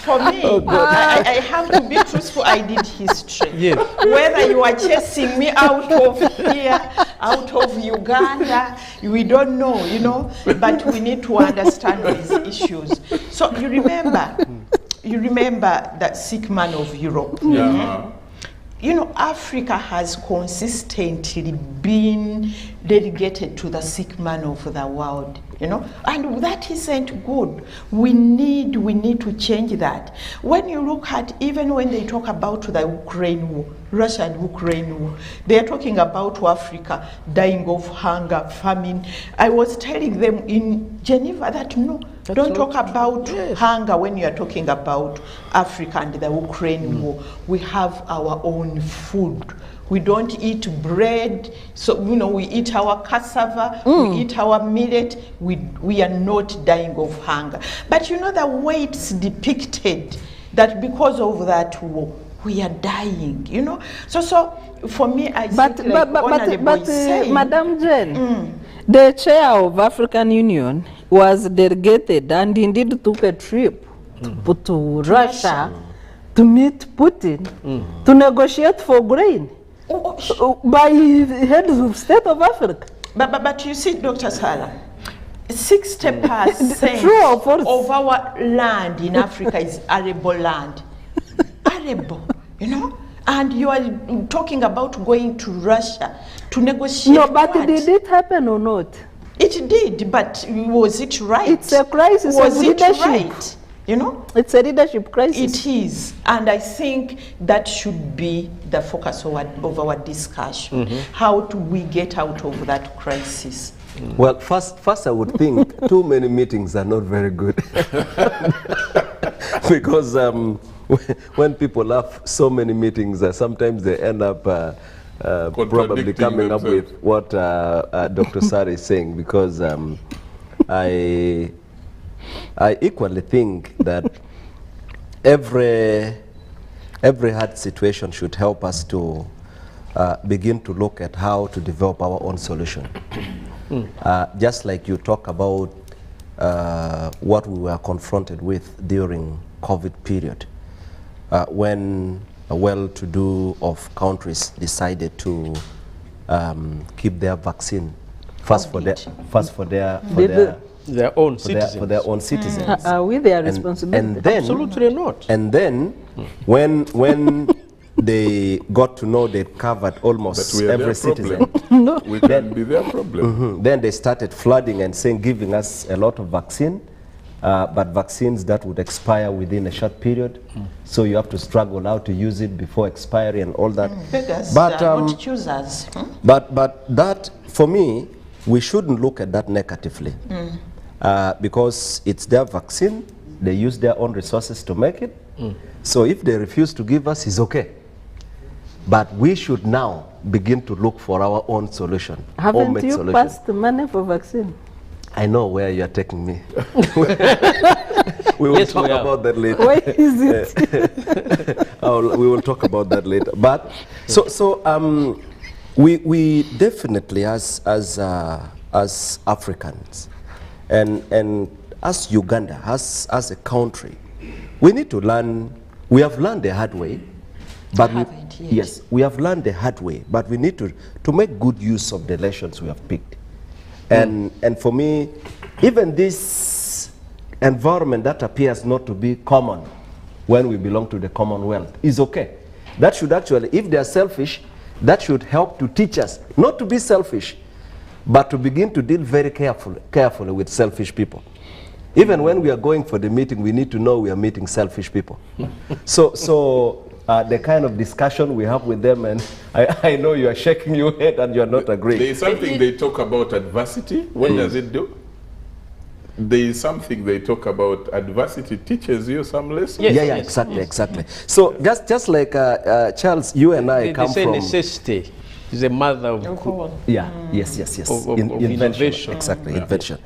For me, I have to be truthful, I did history. Yes. Whether you are chasing me out of here, out of Uganda, we don't know, you know, but we need to understand these issues. So you remember that sick man of Europe. Yeah. You know, Africa has consistently been delegated to the sick man of the world, you know, and that isn't good. We need to change that. When you look at, even when they talk about the Ukraine war, Russia and Ukraine war, they are talking about Africa dying of hunger, famine. I was telling them in Geneva that no, don't talk about hunger when you are talking about Africa and the Ukraine war. We have our own food. We don't eat bread, so you know, we eat our cassava, we eat our millet, we are not dying of hunger. But you know the way it's depicted, that because of that war, we are dying, you know. So for me, I think but Madam Jane, the chair of African Union was delegated and indeed took a trip to Russia to meet Putin to negotiate for grain. By heads of state of Africa. But you see, Dr. Sala, 60% of our land in Africa is arable land. Arable, you know? And you are talking about going to Russia to negotiate. No, but did it happen or not? It did, but was it right? It's a crisis of leadership. Was it right? You know? It's a leadership crisis. It is. And I think that should be the focus of our discussion. How do we get out of that crisis? Well, first I would think too many meetings are not very good. Because when people have so many meetings, sometimes they end up probably coming up with what Dr. Sari is saying, because I equally think that every hard situation should help us to begin to look at how to develop our own solution. Just like you talk about what we were confronted with during COVID period, when a well-to-do of countries decided to keep their vaccine first for their own citizens. Are we their responsibility? Absolutely not. And then when they got to know they'd covered almost every citizen, we can be their problem. Then they started flooding and saying, giving us a lot of vaccine, but vaccines that would expire within a short period. So you have to struggle how to use it before expiry and all that. But not choosers. But that, for me, we shouldn't look at that negatively. Because it's their vaccine, they use their own resources to make it. So if they refuse to give us, it's okay. But we should now begin to look for our own solution. Haven't you passed the money for vaccine? I know where you are taking me. We will talk about that later. Where is it? We will talk about that later. But we definitely, as Africans, and as Uganda, as a country, we need to learn. We have learned the hard way, but we have learned the hard way. But we need to make good use of the lessons we have picked. And for me, even this environment that appears not to be common when we belong to the Commonwealth is okay. That should actually, if they are selfish, that should help to teach us not to be selfish, but to begin to deal very carefully with selfish people. Even when we are going for the meeting, we need to know we are meeting selfish people. So the kind of discussion we have with them, and I know you are shaking your head and you are not agreeing. There is something they talk about adversity. What does it do? There is something they talk about adversity teaches you some lessons. Yes, exactly. So just like Charles, you and I come from necessity is the mother of invention. Exactly, invention.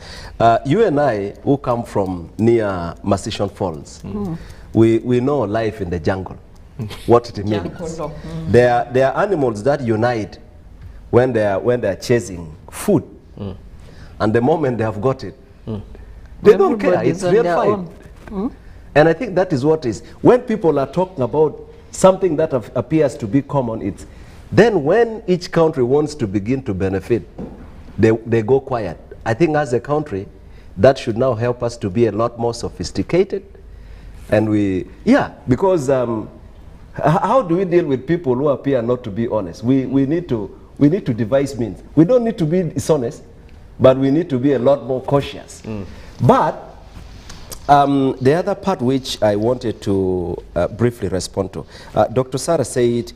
You and I, who come from near Massishon Falls, we know life in the jungle. What it means. There are animals that unite when they are chasing food, and the moment they have got it, they don't care. It's their fight. And I think that is what is. When people are talking about something that appears to be common, it's then when each country wants to begin to benefit, they go quiet. I think as a country, that should now help us to be a lot more sophisticated. And because how do we deal with people who appear not to be honest? We need to we need to devise means. We don't need to be dishonest, but we need to be a lot more cautious. But the other part which I wanted to briefly respond to, Dr. Sarah said,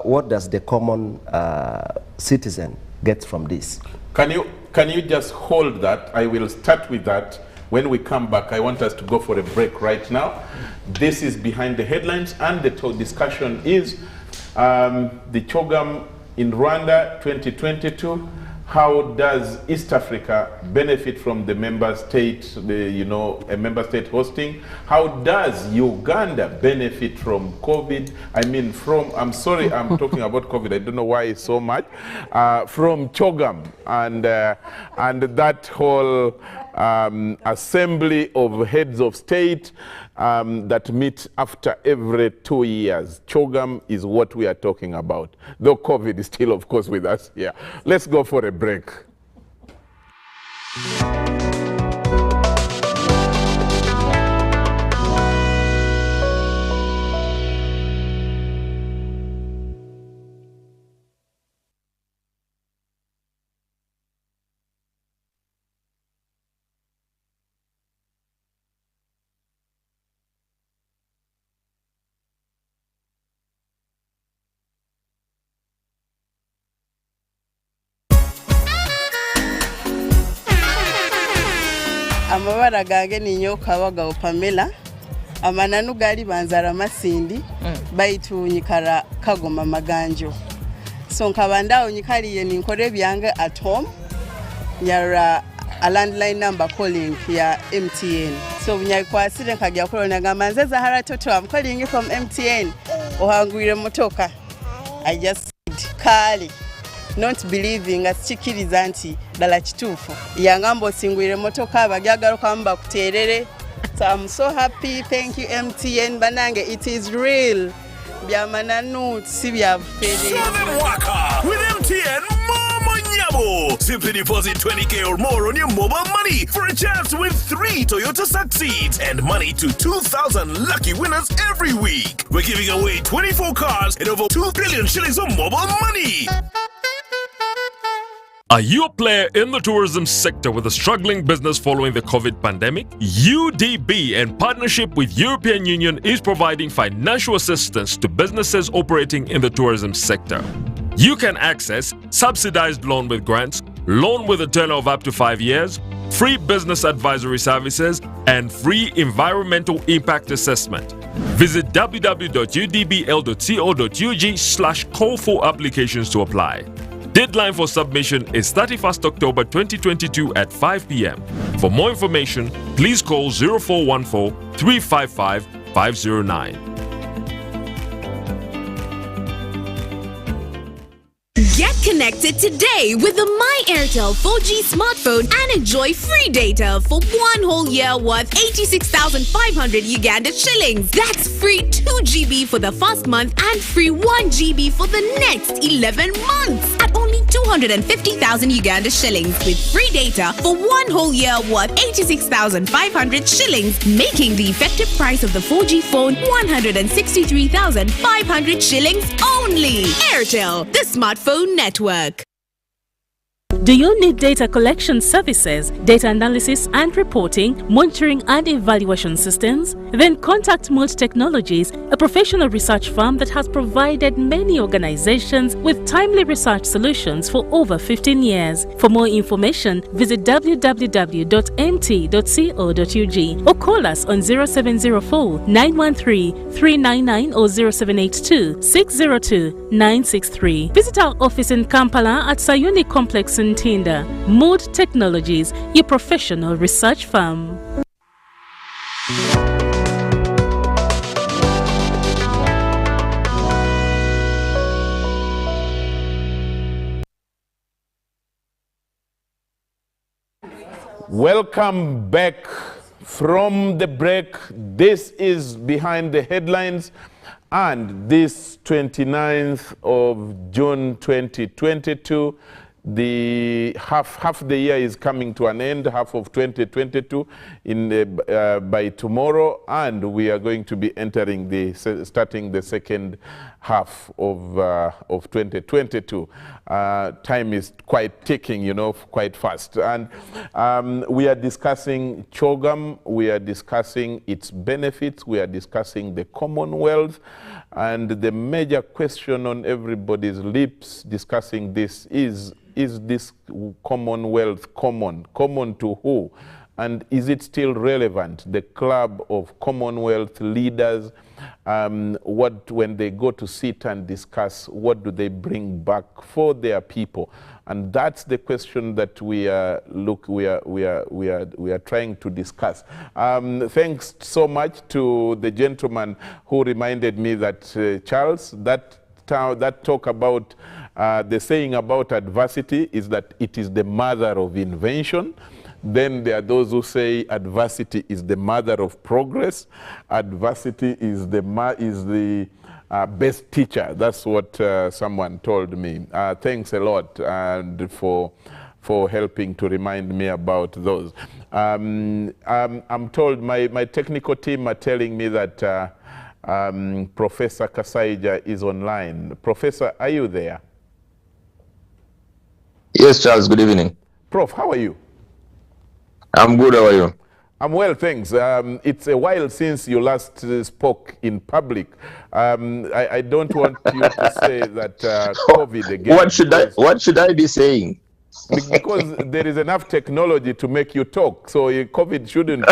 what does the common citizen get from this? Can you just hold that? I will start with that. When we come back, I want us to go for a break right now. This is Behind the Headlines, and the discussion is the CHOGM in Rwanda 2022. How does East Africa benefit from the member state, a member state hosting? How does Uganda benefit from COVID? I mean, I'm sorry, I'm talking about COVID. I don't know why it's so much. From CHOGM and that whole assembly of heads of state that meet after every 2 years. CHOGM is what we are talking about, though COVID is still, of course, with us here. Let's go for a break. Amabara gange ninyo kawaga Pamela amananu gali banzara masindi baitu nyikara kagoma maganjo so nkabandao nyikaliye ninkore byange at home nyara a landline number calling ya MTN so bunyakwasire nkajya kolona gamanze Zahara Toto, I'm calling you from MTN ohangwire motoka. I just said kali not believing asikiriza nti dala kitufu yangambo singwire motoka bagyagaruka amba kuterere. So I'm so happy. Thank you MTN banange, it is real byamananu si byafere. Waka with MTN Mama Nyabo. Simply deposit 20K or more on your mobile money for a chance to win 3 Toyota Succeeds and money to 2,000 lucky winners every week. We're giving away 24 cars and over 2 billion shillings of mobile money. Are you a player in the tourism sector with a struggling business following the COVID pandemic? UDB, in partnership with European Union, is providing financial assistance to businesses operating in the tourism sector. You can access subsidized loan with grants, loan with a tenor of up to 5 years, free business advisory services, and free environmental impact assessment. Visit www.udbl.co.ug/call for applications to apply. Deadline for submission is 31st October 2022 at 5 p.m. For more information, please call 0414 355 509. Get connected today with the My Airtel 4G smartphone and enjoy free data for 1 whole year worth 86,500 Uganda shillings. That's free 2 GB for the first month and free 1 GB for the next 11 months at only 250,000 Uganda shillings with free data for 1 whole year worth 86,500 shillings, making the effective price of the 4G phone 163,500 shillings only. Airtel, the smartphone network. Do you need data collection services, data analysis and reporting, monitoring and evaluation systems? Then contact Multi Technologies, a professional research firm that has provided many organizations with timely research solutions for over 15 years. For more information, visit www.mt.co.ug or call us on 0704 913 399 or 0782 602 963. Visit our office in Kampala at Sayuni Complex in Tinda. Mood Technologies, your professional research firm. Welcome back from the break. This is Behind the Headlines, and this 29th of June 2022, the half the year is coming to an end, half of 2022 by tomorrow, and we are going to be entering starting the second half of 2022. Time is quite ticking, you know, quite fast. And we are discussing CHOGM, we are discussing its benefits, we are discussing the Commonwealth, and the major question on everybody's lips discussing this is this Commonwealth common to who? And is it still relevant? The club of Commonwealth leaders, when they go to sit and discuss, what do they bring back for their people? And that's the question that we are trying to discuss. Thanks so much to the gentleman who reminded me that Charles, that talk about the saying about adversity is that it is the mother of invention. Then there are those who say adversity is the mother of progress. Adversity is the best teacher. That's what someone told me. Thanks a lot and for helping to remind me about those. I'm told my technical team are telling me that Professor Kasaija is online. Professor, are you there? Yes, Charles, good evening. Prof, how are you? I'm good, how are you? I'm well, thanks. It's a while since you last spoke in public. I don't want you to say that COVID again. What should I be saying? Because there is enough technology to make you talk, so COVID shouldn't.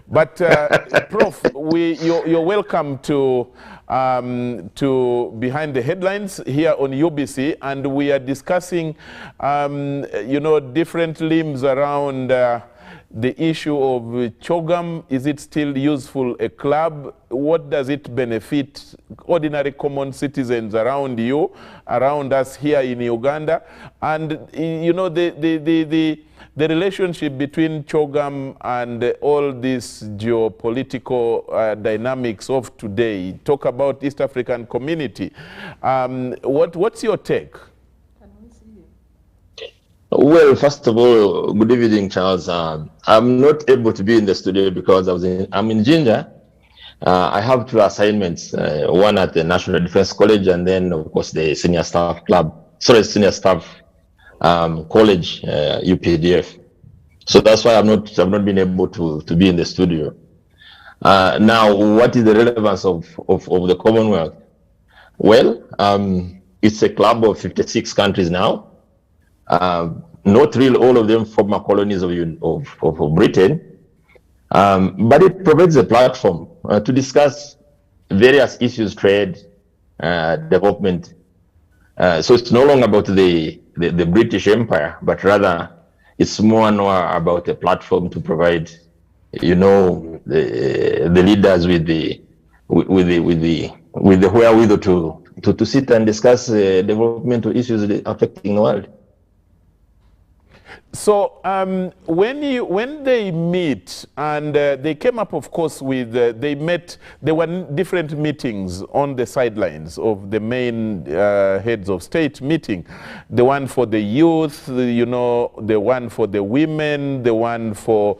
But Prof, you're welcome to Behind the Headlines here on UBC, and we are discussing, you know, different limbs around the issue of CHOGM. Is it still useful, a club? What does it benefit ordinary common citizens around you, around us here in Uganda? And, you know, the relationship between CHOGM and all these geopolitical dynamics of today. Talk about East African community. What's your take? Well, first of all, good evening, Charles. I'm not able to be in the studio because I'm in Jinja. I have two assignments, one at the National Defense College and then, of course, the Senior Staff College, UPDF. So that's why I've not been able to be in the studio. Now, what is the relevance of the Commonwealth? Well, it's a club of 56 countries now. Not really all of them former colonies of Britain, but it provides a platform to discuss various issues, trade, development. So it's no longer about the British Empire, but rather it's more and more about a platform to provide, you know, the leaders with the wherewithal to sit and discuss developmental issues affecting the world. So when they meet, and they came up, of course, with, there were different meetings on the sidelines of the main heads of state meeting. The one for the youth, you know, the one for the women, the one for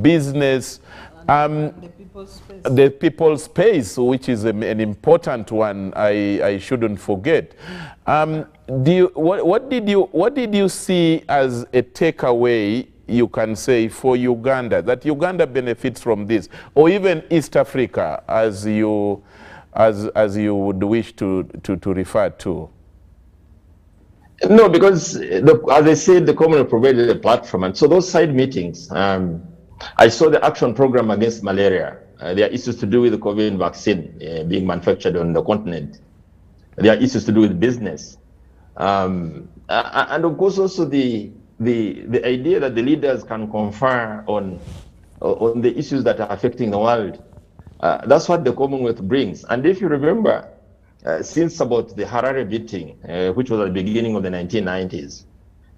business. The people's space, which is an important one, I shouldn't forget. What did you see as a takeaway, you can say, for Uganda, that Uganda benefits from this, or even East Africa, as you would wish to refer to? No, because as I said, the Commonwealth provided a platform, and so those side meetings. I saw the action program against malaria. There are issues to do with the COVID vaccine being manufactured on the continent. There are issues to do with business. And of course also the idea that the leaders can confer on the issues that are affecting the world. That's what the Commonwealth brings. And if you remember, since about the Harare meeting, which was at the beginning of the 1990s,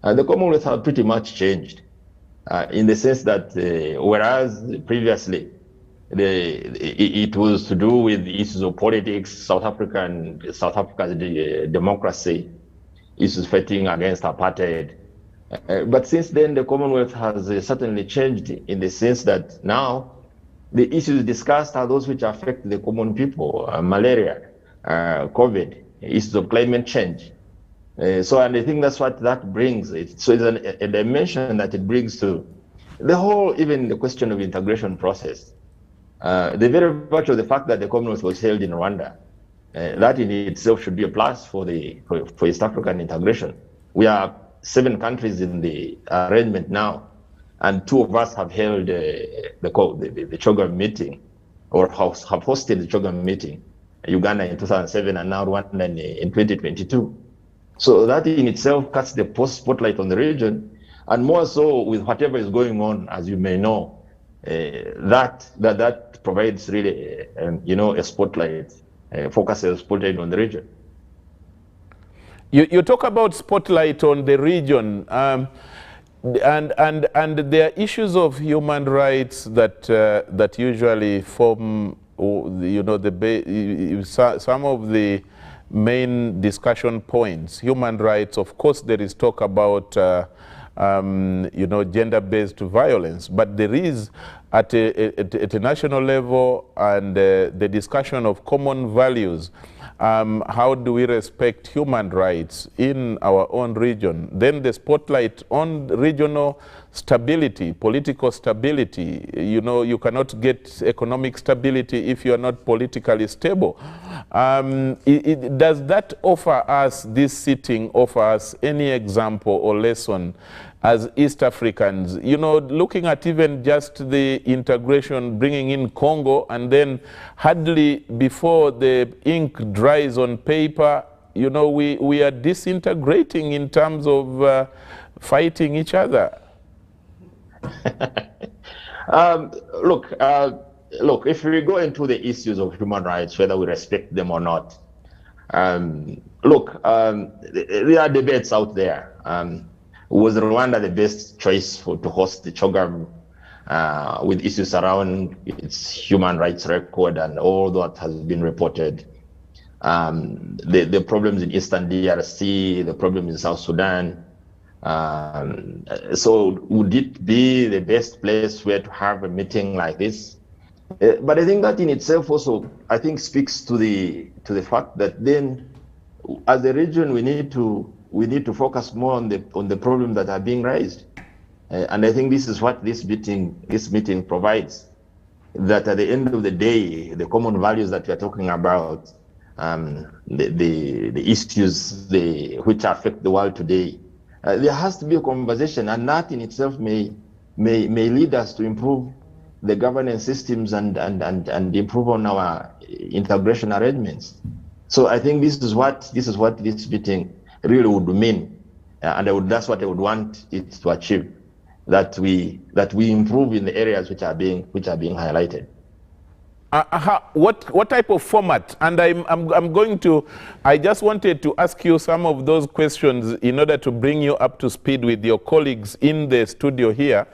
the Commonwealth had pretty much changed. In the sense that whereas previously it was to do with the issues of politics, South Africa's democracy, issues fighting against apartheid. But since then, the Commonwealth has certainly changed in the sense that now the issues discussed are those which affect the common people, malaria, COVID, issues of climate change. So, and I think that's what that brings. So it's a dimension that it brings to the whole, even the question of integration process. The very virtue of the fact that the Commonwealth was held in Rwanda, that in itself should be a plus for East African integration. We are 7 countries in the arrangement now, and 2 of us have held the CHOGM meeting, or have hosted the CHOGM meeting, Uganda in 2007 and now Rwanda in 2022. So that in itself casts the spotlight on the region, and more so with whatever is going on, as you may know, that provides really, a spotlight, focuses a spotlight on the region. You talk about spotlight on the region, and there are issues of human rights that usually form, some of the main discussion points. Human rights, of course, there is talk about gender-based violence, but there is at a national level and the discussion of common values. How do we respect human rights in our own region? Then the spotlight on regional stability, political stability. You cannot get economic stability if you are not politically stable. Does that offer us, this sitting offer us any example or lesson as East Africans, looking at even just the integration, bringing in Congo, and then hardly before the ink dries on paper, we are disintegrating in terms of fighting each other. Look, if we go into the issues of human rights, whether we respect them or not, there are debates out there. Was Rwanda the best choice to host the CHOGM with issues around its human rights record and all that has been reported? The problems in Eastern DRC, the problems in South Sudan. So would it be the best place where to have a meeting like this? But I think that in itself also, I think, speaks to the fact that then, as a region, we need to focus more on the problems that are being raised, and I think this is what this meeting provides. That at the end of the day, the common values that we are talking about, the issues which affect the world today, there has to be a conversation, and that in itself may lead us to improve the governance systems and improve on our integration arrangements. So I think this is what this meeting really would mean, and that's what I would want it to achieve, that we improve in the areas which are being highlighted. What type of format? And I just wanted to ask you some of those questions in order to bring you up to speed with your colleagues in the studio here.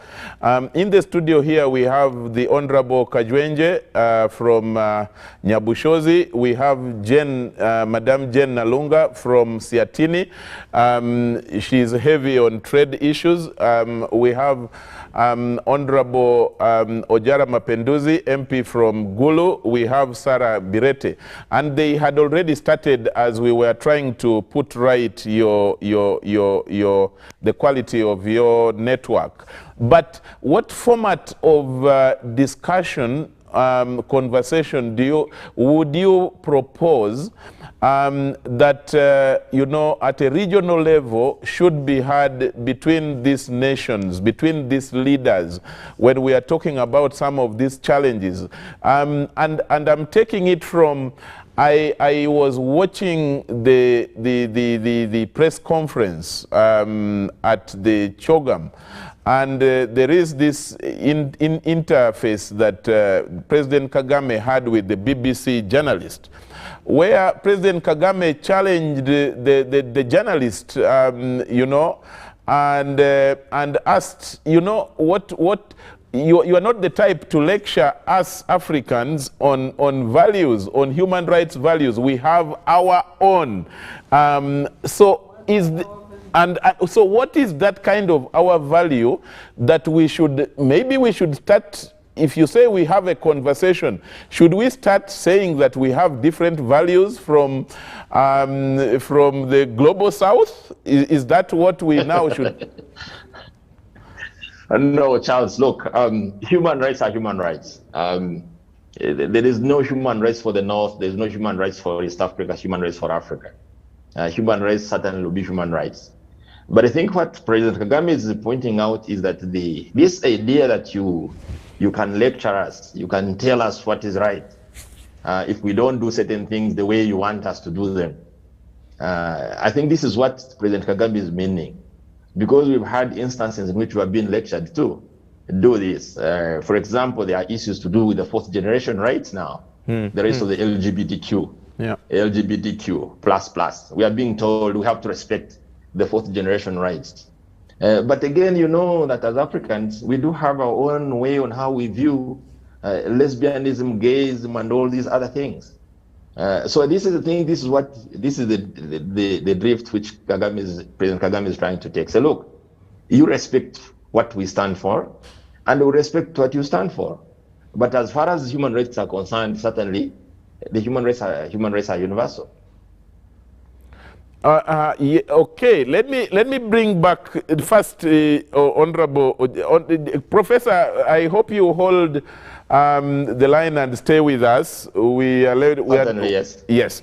In the studio here, we have the Honorable Kajwenje from Nyabushozi. We have Madame Jen Nalunga from Siatini. She's heavy on trade issues. We have Honorable Ojara Mapenduzi, MP from Gulu. We have Sarah Birete, and they had already started as we were trying to put right the quality of your network. But what format of discussion, conversation would you propose that at a regional level should be had between these nations, between these leaders, when we are talking about some of these challenges? And I'm taking it from, I was watching the press conference at the CHOGM, and there is this interface that President Kagame had with the BBC journalist, where President Kagame challenged the journalist, and asked, what you are not the type to lecture us Africans on values, on human rights values. We have our own. So is so what is that kind of our value that we should, maybe we should start, if you say we have a conversation, should we start saying that we have different values from the global south? Is that what we now should? No, Charles, look, human rights are human rights. There is no human rights for the North, there's no human rights for East Africa, human rights for Africa. Human rights certainly will be human rights. But I think what President Kagame is pointing out is that this idea that you can lecture us, you can tell us what is right, if we don't do certain things the way you want us to do them. I think this is what President Kagame is meaning, because we've had instances in which we have been lectured to do this. For example, there are issues to do with the fourth generation rights now, the rest of the LGBTQ, LGBTQ plus. We are being told we have to respect the fourth generation rights. But again, you know that as Africans, we do have our own way on how we view lesbianism, gayism, and all these other things. So this is the thing, this is the drift which President Kagame is trying to take. So look, you respect what we stand for, and we respect what you stand for. But as far as human rights are concerned, certainly, the human rights are universal. Okay, let me bring back first, Honorable Professor. I hope you hold the line and stay with us. Yes,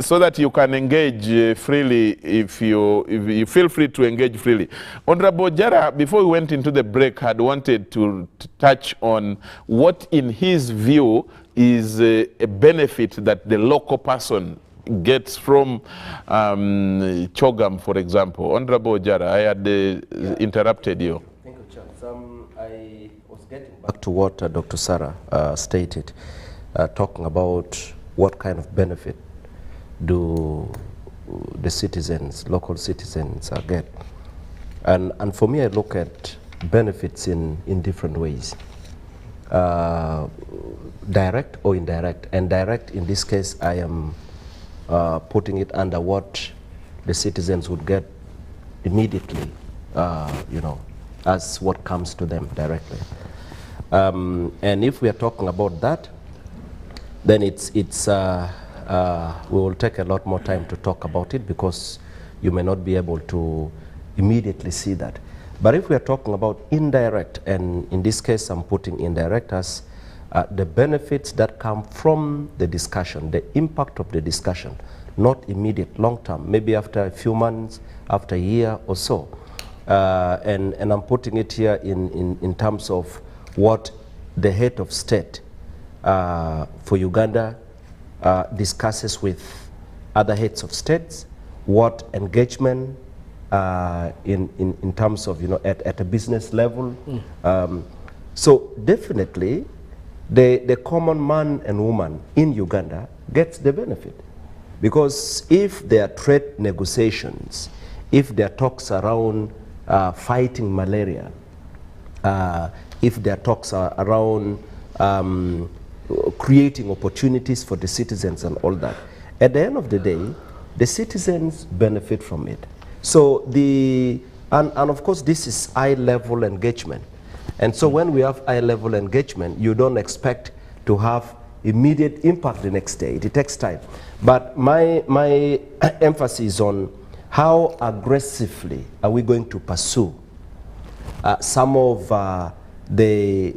so that you can engage freely. If you feel free to engage freely. Honorable Jara, before we went into the break, had wanted to touch on what, in his view, is a benefit that the local person gets from CHOGM, for example. Honorable Jara, I had interrupted you. Thank you, Charles. I was getting back to what Dr. Sarah stated, talking about what kind of benefit do the citizens, local citizens, get. And for me, I look at benefits in different ways. Direct or indirect. And direct, in this case, I am putting it under what the citizens would get immediately, you know, as what comes to them directly. And if we are talking about that, then we will take a lot more time to talk about it, because you may not be able to immediately see that. But if we are talking about indirect, and in this case I'm putting indirect as the benefits that come from the discussion, the impact of the discussion, not immediate, long term, maybe after a few months, after a year or so. And I'm putting it here in terms of what the head of state for Uganda discusses with other heads of states, what engagement in terms of, you know, at a business level. So definitely, the common man and woman in Uganda gets the benefit. Because if there are trade negotiations, if there are talks around fighting malaria, if there are talks around creating opportunities for the citizens and all that, at the end of the day, the citizens benefit from it. So and of course, this is high-level engagement. And so when we have high-level engagement, you don't expect to have immediate impact the next day. It takes time. But my emphasis on how aggressively are we going to pursue some of the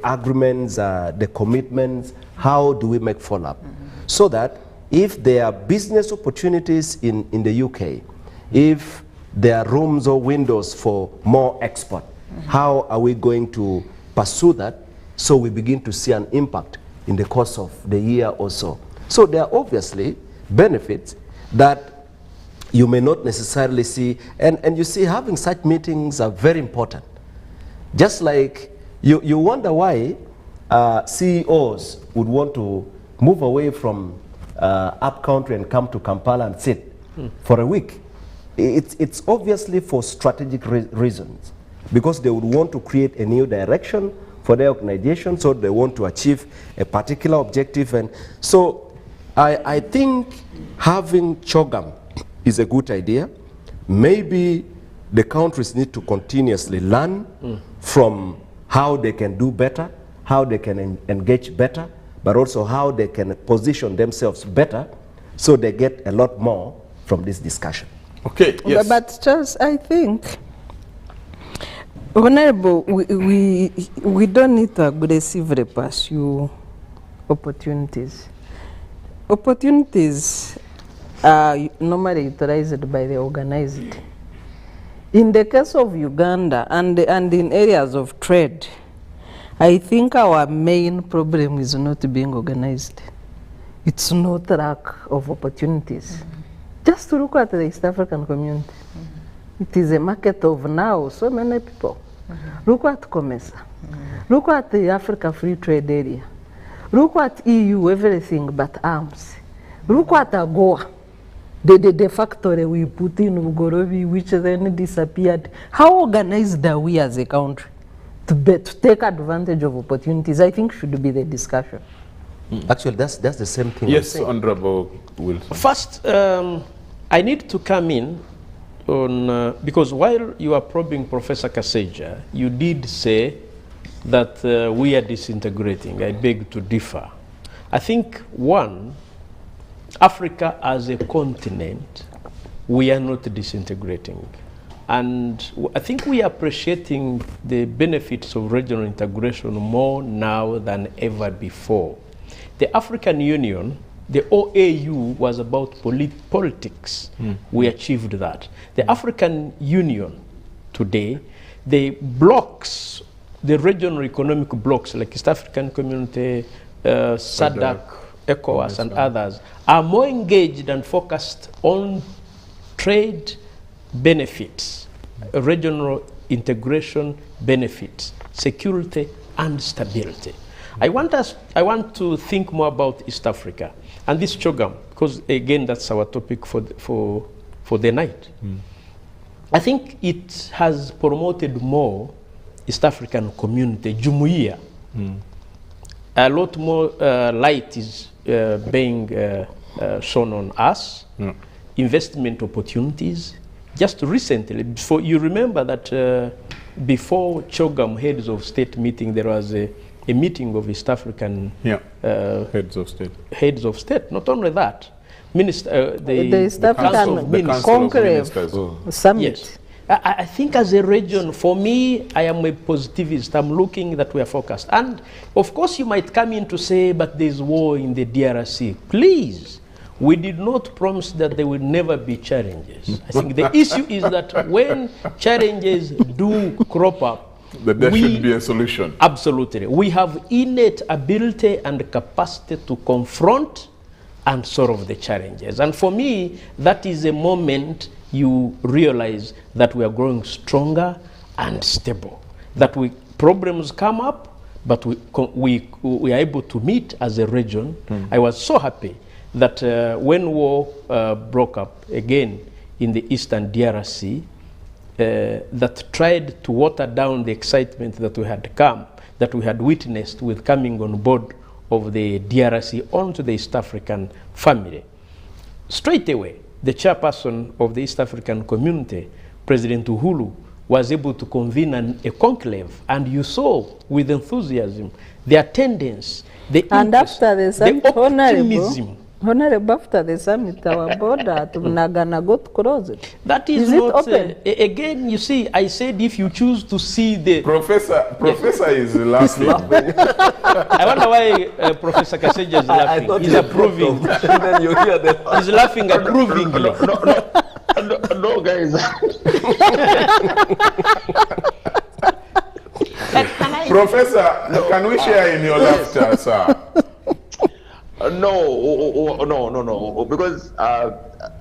agreements, the commitments, how do we make follow-up? So that if there are business opportunities in the UK, if there are rooms or windows for more export, how are we going to pursue that so we begin to see an impact in the course of the year or so? So there are obviously benefits that you may not necessarily see, and you see having such meetings are very important. Just like you wonder why CEOs would want to move away from up country and come to Kampala and sit for a week. It's obviously for strategic reasons, because they would want to create a new direction for their organization, so they want to achieve a particular objective. And so I think having CHOGM is a good idea. Maybe the countries need to continuously learn from how they can do better, how they can engage better, but also how they can position themselves better so they get a lot more from this discussion. Okay, yes. But Charles, I think, Honorable, we don't need to aggressively pursue opportunities. Opportunities are normally utilized by the organized. In the case of Uganda and in areas of trade, I think our main problem is not being organized. It's not lack of opportunities. Just to look at the East African community. It is a market of now so many people. Look at COMESA. Look at the Africa Free Trade Area. Look at EU, everything but arms. Look at AGOA, the factory we put in Ugorobi, which then disappeared. How organized are we as a country to take advantage of opportunities? I think should be the discussion. Actually, that's the same thing. Yes, Honorable Wilson. First, I need to come in on, because while you are probing Professor Kaseja, you did say that we are disintegrating. I beg to differ. I think, one, Africa as a continent, we are not disintegrating. And I think we are appreciating the benefits of regional integration more now than ever before. The African Union, the OAU was about politics. We achieved that. The African Union today, the blocks, the regional economic blocks like East African Community, SADC, ECOWAS and others are more engaged and focused on trade benefits, regional integration benefits, security and stability. I want to think more about East Africa and this CHOGM, because again that's our topic for the night. I think it has promoted more East African community, Jumuiya. A lot more light is being shown on us, investment opportunities. Just recently, you remember that before CHOGM heads of state meeting, there was a meeting of East African heads of state. Heads of state. Not only that, the East African Conclave Summit. Yes. I think as a region, for me, I am a positivist. I'm looking that we are focused. And of course, you might come in to say, but there's war in the DRC. Please, we did not promise that there will never be challenges. I think the issue is that when challenges do crop up, that there should be a solution. Absolutely. We have innate ability and capacity to confront and solve the challenges. And for me, that is a moment you realize that we are growing stronger and stable. That problems come up, but we are able to meet as a region. I was so happy that when war broke up again in the Eastern DRC, that tried to water down the excitement that we had witnessed with coming on board of the DRC onto the East African family. Straight away, the chairperson of the East African community, President Uhuru, was able to convene a conclave, and you saw with enthusiasm the attendance, the interest, the optimism. Honorable, after the summit, our border to Nagana got closed. That is not open. Again, you see, I said if you choose to see the Professor is laughing. I wonder why Professor Kaseja is laughing. He's approving. Then you hear that. He's laughing approvingly. No, guys. Professor, can we share in your laughter, sir? No, because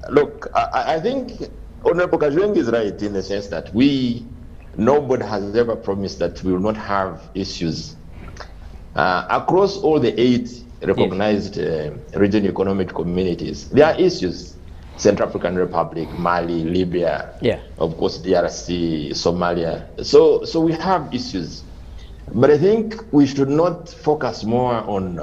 look, I think Honorable Kajweng is right in the sense that nobody has ever promised that we will not have issues. Across all the 8 recognized regional economic communities, there are issues. Central African Republic, Mali, Libya, of course DRC, Somalia. So we have issues. But I think we should not focus more on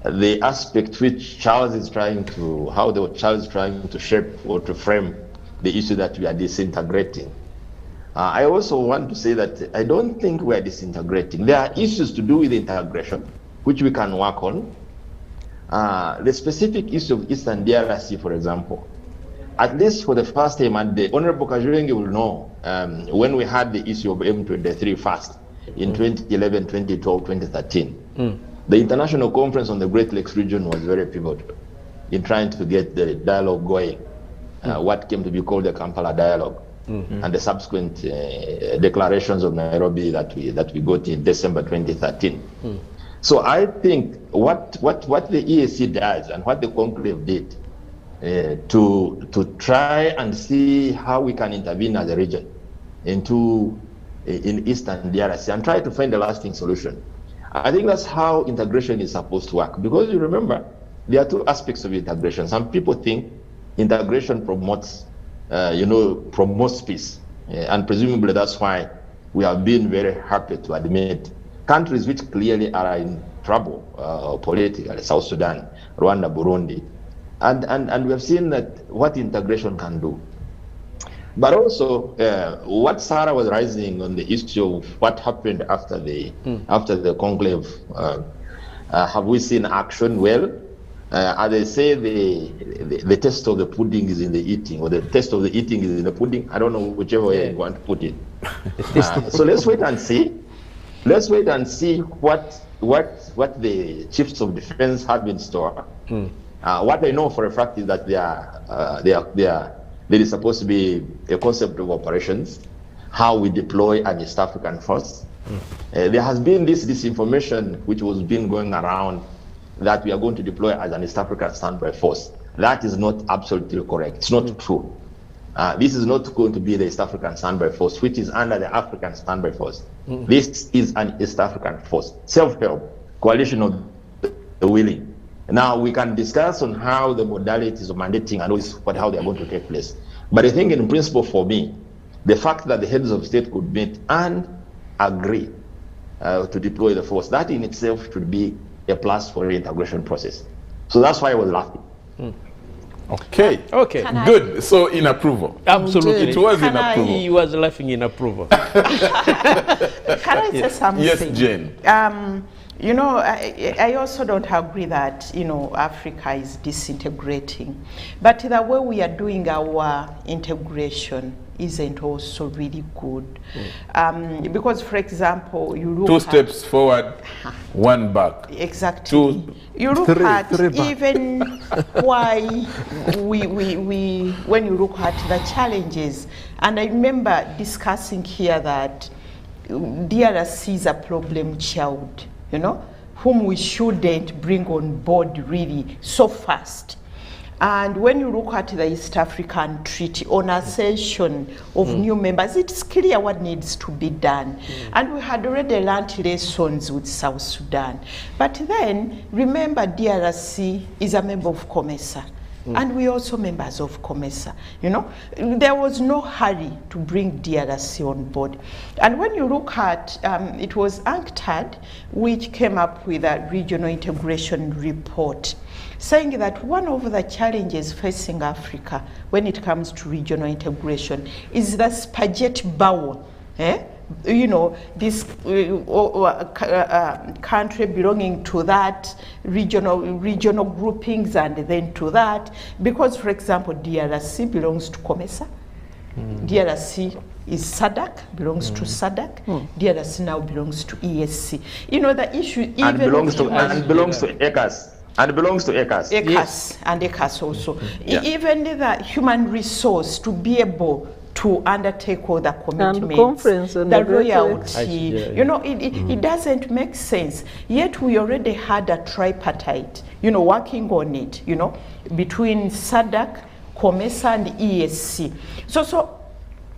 the aspect which Charles is trying to, Charles is trying to shape or to frame the issue that we are disintegrating. I also want to say that I don't think we are disintegrating. There are issues to do with integration, which we can work on. The specific issue of Eastern DRC, for example, at least for the first time, and the Honorable Kajurenge will know, when we had the issue of M23 first, in 2011, 2012, 2013, the International Conference on the Great Lakes region was very pivotal in trying to get the dialogue going, what came to be called the Kampala Dialogue, and the subsequent declarations of Nairobi that we got in December 2013. So I think what the EAC does and what the conclave did to try and see how we can intervene as a region in Eastern DRC and try to find a lasting solution. I think that's how integration is supposed to work, because you remember there are two aspects of integration. Some people think integration promotes peace, and presumably that's why we have been very happy to admit countries which clearly are in trouble politically, South Sudan, Rwanda, Burundi, and we have seen that what integration can do. But also, what Sarah was raising on the issue of what happened after the conclave, have we seen action? Well, as they say, the taste of the pudding is in the eating, or the taste of the eating is in the pudding. I don't know whichever way you want to put it. So let's wait and see. Let's wait and see what the chiefs of defense have in store. What I know for a fact is that there is supposed to be a concept of operations, how we deploy an East African force. There has been this disinformation which was been going around that we are going to deploy as an East African standby force. That is not absolutely correct. It's not true. This is not going to be the East African standby force, which is under the African standby force. This is an East African force, self-help, coalition of the willing. Now we can discuss on how the modalities of mandating and how they are going to take place. But I think in principle for me, the fact that the heads of state could meet and agree to deploy the force, that in itself should be a plus for the integration process. So that's why I was laughing. Okay. Okay. Good. So in approval. Absolutely. It was in approval. He was laughing in approval. Can I say something? Yes, Jane. You know, I also don't agree that, you know, Africa is disintegrating. But the way we are doing our integration isn't also really good. Because, for example, you look Two steps forward, one back. Exactly. You look at even why when you look at the challenges, and I remember discussing here that DRC is a problem child, you know, whom we shouldn't bring on board really so fast. And when you look at the East African Treaty on accession of new members, it's clear what needs to be done. And we had already learned lessons with South Sudan. But then, remember DRC is a member of COMESA. And we also members of COMESA, you know. There was no hurry to bring DRC on board. And when you look at, it was UNCTAD which came up with a regional integration report, saying that one of the challenges facing Africa when it comes to regional integration is the spaghetti bowl. You know, this country belonging to that regional groupings, and then to that, because, for example, DRC belongs to COMESA, DRC is SADC, belongs to SADC, DRC now belongs to ESC. You know, the issue even and belongs to ECAS. And belongs to ECAS. ECAS, yes. And ECAS also. Even the human resource to be able to undertake all the commitments, the royalty, you know, it doesn't make sense. Yet we already had a tripartite, you know, working on it, you know, between SADC, COMESA, and ESC. So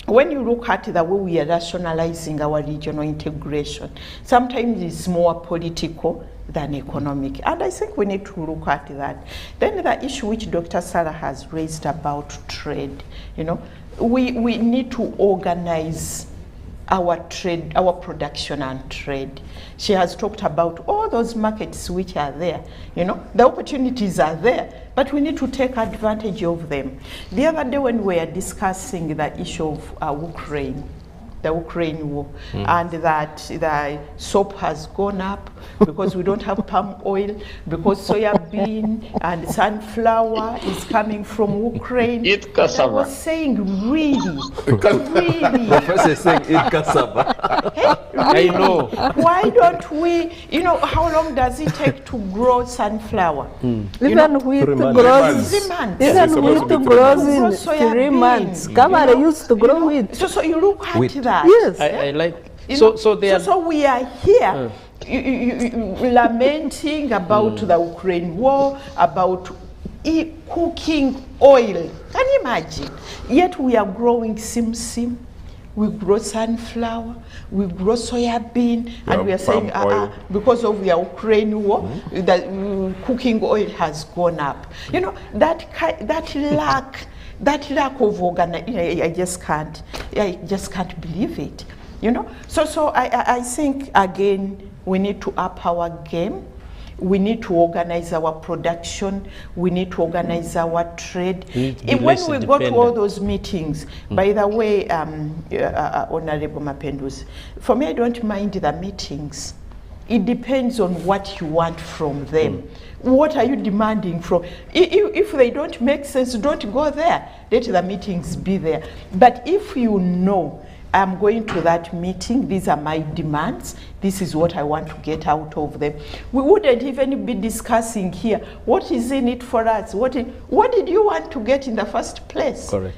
when you look at the way we are rationalizing our regional integration, sometimes it's more political than economic. And I think we need to look at that. Then the issue which Dr. Sarah has raised about trade, you know, we need to organize our trade, our production and trade. She has talked about all those markets which are there. You know, the opportunities are there, but we need to take advantage of them. The other day when we were discussing the issue of Ukraine, the Ukraine war, and that the soap has gone up because we don't have palm oil, because soya bean and sunflower is coming from Ukraine. Eat cassava. I was saying, really? Professor is saying eat cassava. Hey, really? I know. Why don't we, you know, how long does it take to grow sunflower? Even wheat grows, 3 months. even wheat grows in Soya 3 bean. months. Kamara used to grow wheat. So you look at Wheat. that. Yes. I like. You So know, so we are here lamenting about the Ukraine war, about cooking oil. Can you imagine? Yet we are growing sim, we grow sunflower, we grow soya bean, and we are saying because of the Ukraine war, the cooking oil has gone up. You know, that lack of organization, I just can't believe it. You know, so I think again we need to up our game. We need to organize our production. We need to organize our trade. When we go to all those meetings, by the way, Honorable Mapendus, for me, I don't mind the meetings. It depends on what you want from them. What are you demanding from? If they don't make sense, don't go there. Let the meetings be there. But if you know, I'm going to that meeting, these are my demands, this is what I want to get out of them, we wouldn't even be discussing here, what is in it for us? What did you want to get in the first place? Correct.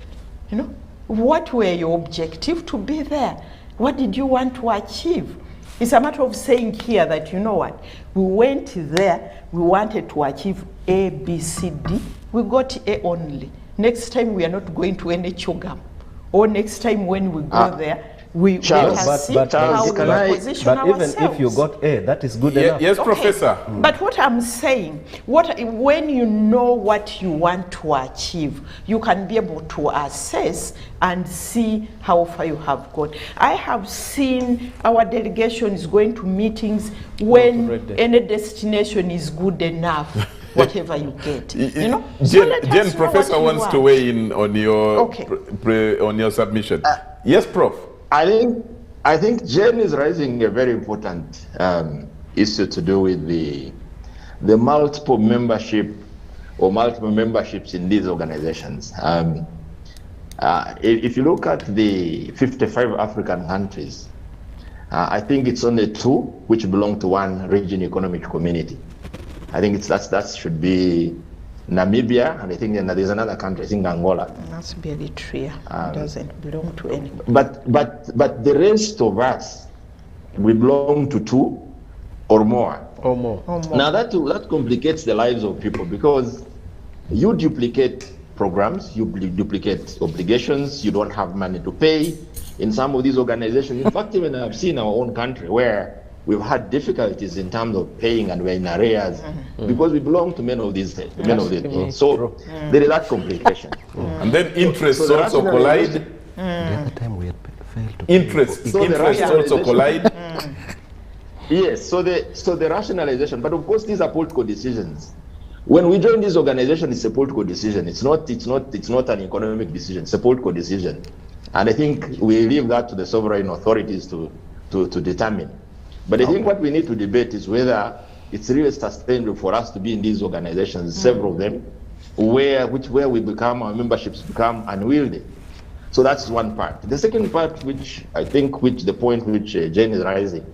You know, what were your objective to be there? What did you want to achieve? It's a matter of saying here that, you know what, we went there, we wanted to achieve A, B, C, D, we got A only. Next time we are not going to any CHOGM. Or next time when we go there, we Charles, see how we position but ourselves. even if you got A, that is good enough. Yes, Professor. But what I'm saying, when you know what you want to achieve, you can be able to assess and see how far you have gone. I have seen our delegations going to meetings when any destination is good enough. Whatever you get, you know. Jen, Professor wants to weigh in on your on your submission. Yes, Prof. I think Jen is raising a very important issue to do with the multiple membership or multiple memberships in these organizations. If you look at the 55 African countries, I think it's only 2 which belong to one region economic community. I think that should be Namibia, and I think there's another country, I think Angola. Must be Eritrea. It doesn't belong to any. But the rest of us, we belong to 2 or more. Or more. Now that complicates the lives of people, because you duplicate programs, you duplicate obligations, you don't have money to pay. In some of these organizations, in fact, even I've seen our own country where we've had difficulties in terms of paying, and we're in arrears because we belong to many of these things. So there is that complication. And then interests also collide. The other time we had failed to Interests also collide. Yes, so the rationalization, but of course these are political decisions. When we join this organization, it's a political decision. It's not an economic decision. It's a political decision, and I think we leave that to the sovereign authorities to determine. But I think what we need to debate is whether it's really sustainable for us to be in these organizations, several of them, where our memberships become unwieldy. So that's one part. The second part, the point which Jane is raising,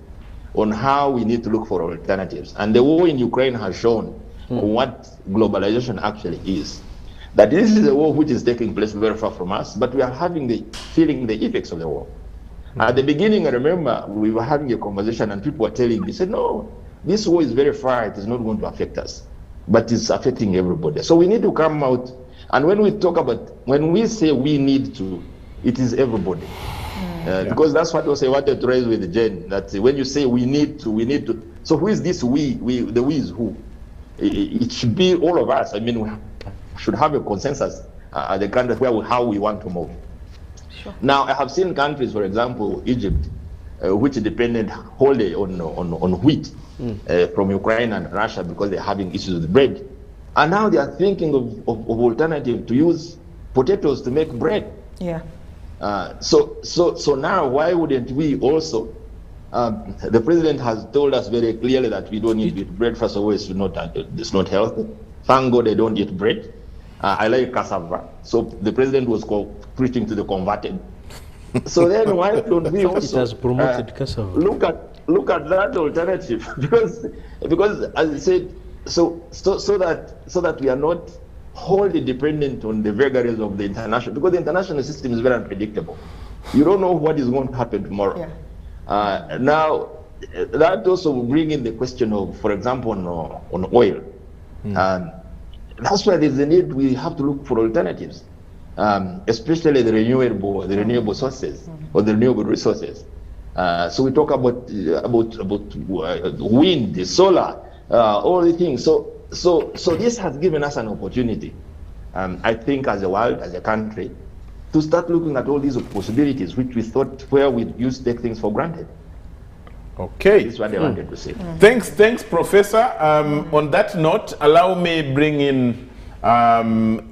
on how we need to look for alternatives. And the war in Ukraine has shown what globalization actually is. That this is a war which is taking place very far from us, but we are feeling the effects of the war. At the beginning, I remember we were having a conversation and people were telling me, said, no, this war is very far, it is not going to affect us, but it's affecting everybody. So we need to come out, and when we say we need to, it is everybody. Because that's what I wanted to raise with Jen, that when you say we need to, so who is this we? The we is who? It should be all of us. I mean, we should have a consensus at the country how we want to move. Sure. Now, I have seen countries, for example, Egypt, which depended wholly on wheat from Ukraine and Russia because they're having issues with bread. And now they are thinking of alternative to use potatoes to make bread. Yeah. So now, why wouldn't we also? The president has told us very clearly that we don't need to eat bread. First of all, it's not healthy. Thank God they don't eat bread. I like cassava. So the president was preaching to the converted. So then why don't we also it has promoted cassava. look at that alternative? because as I said, so that we are not wholly dependent on the vagaries of the international, because the international system is very unpredictable. You don't know what is going to happen tomorrow. Yeah. Now, that also will bring in the question of, for example, on oil. That's why there's a need. We have to look for alternatives, especially the renewable sources or the renewable resources. So we talk about wind, the solar, all the things. So this has given us an opportunity, I think, as a world, as a country, to start looking at all these possibilities, which we thought where we used to take things for granted. Okay. This is what I wanted to say. Thanks, Professor. On that note, allow me bring in,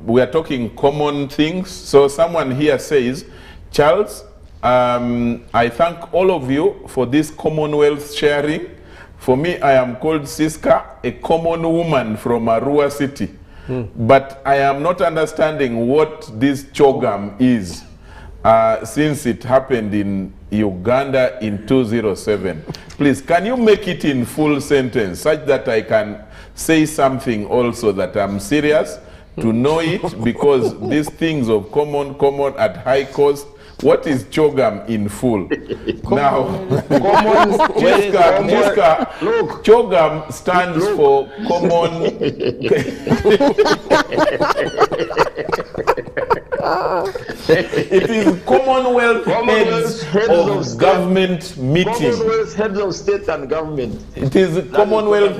we are talking common things. So someone here says, Charles, I thank all of you for this Commonwealth sharing. For me, I am called Siska, a common woman from Arua City. But I am not understanding what this CHOGM is, since it happened in Uganda in 2007. Please, can you make it in full sentence such that I can say something also that I'm serious to know it, because these things of common at high cost. What is CHOGM in full? Now, CHOGM stands for common. It is Commonwealth heads of government meeting. Commonwealth heads of state and government. It is Commonwealth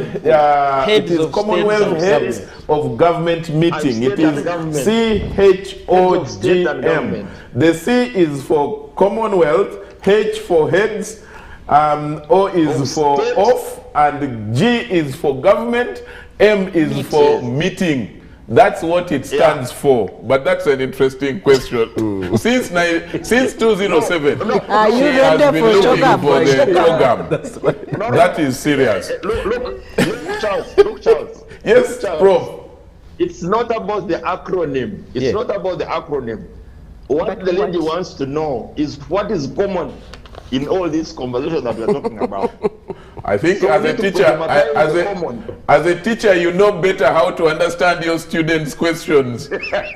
heads of government meeting. It is CHOGM. The C is for Commonwealth, H for heads, O is for off, and G is for government, M is for meeting. That's what it stands for. But that's an interesting question. Since 2007, Are you she has ready been for looking CHOGM? for the program. That is serious. Look, Charles. Yes, Prof. It's not about the acronym. It's not about the acronym. What the lady wants to know is what is common in all these conversations that we're talking about. I think So as we a need to teacher, common. as a teacher, you know better how to understand your students' questions.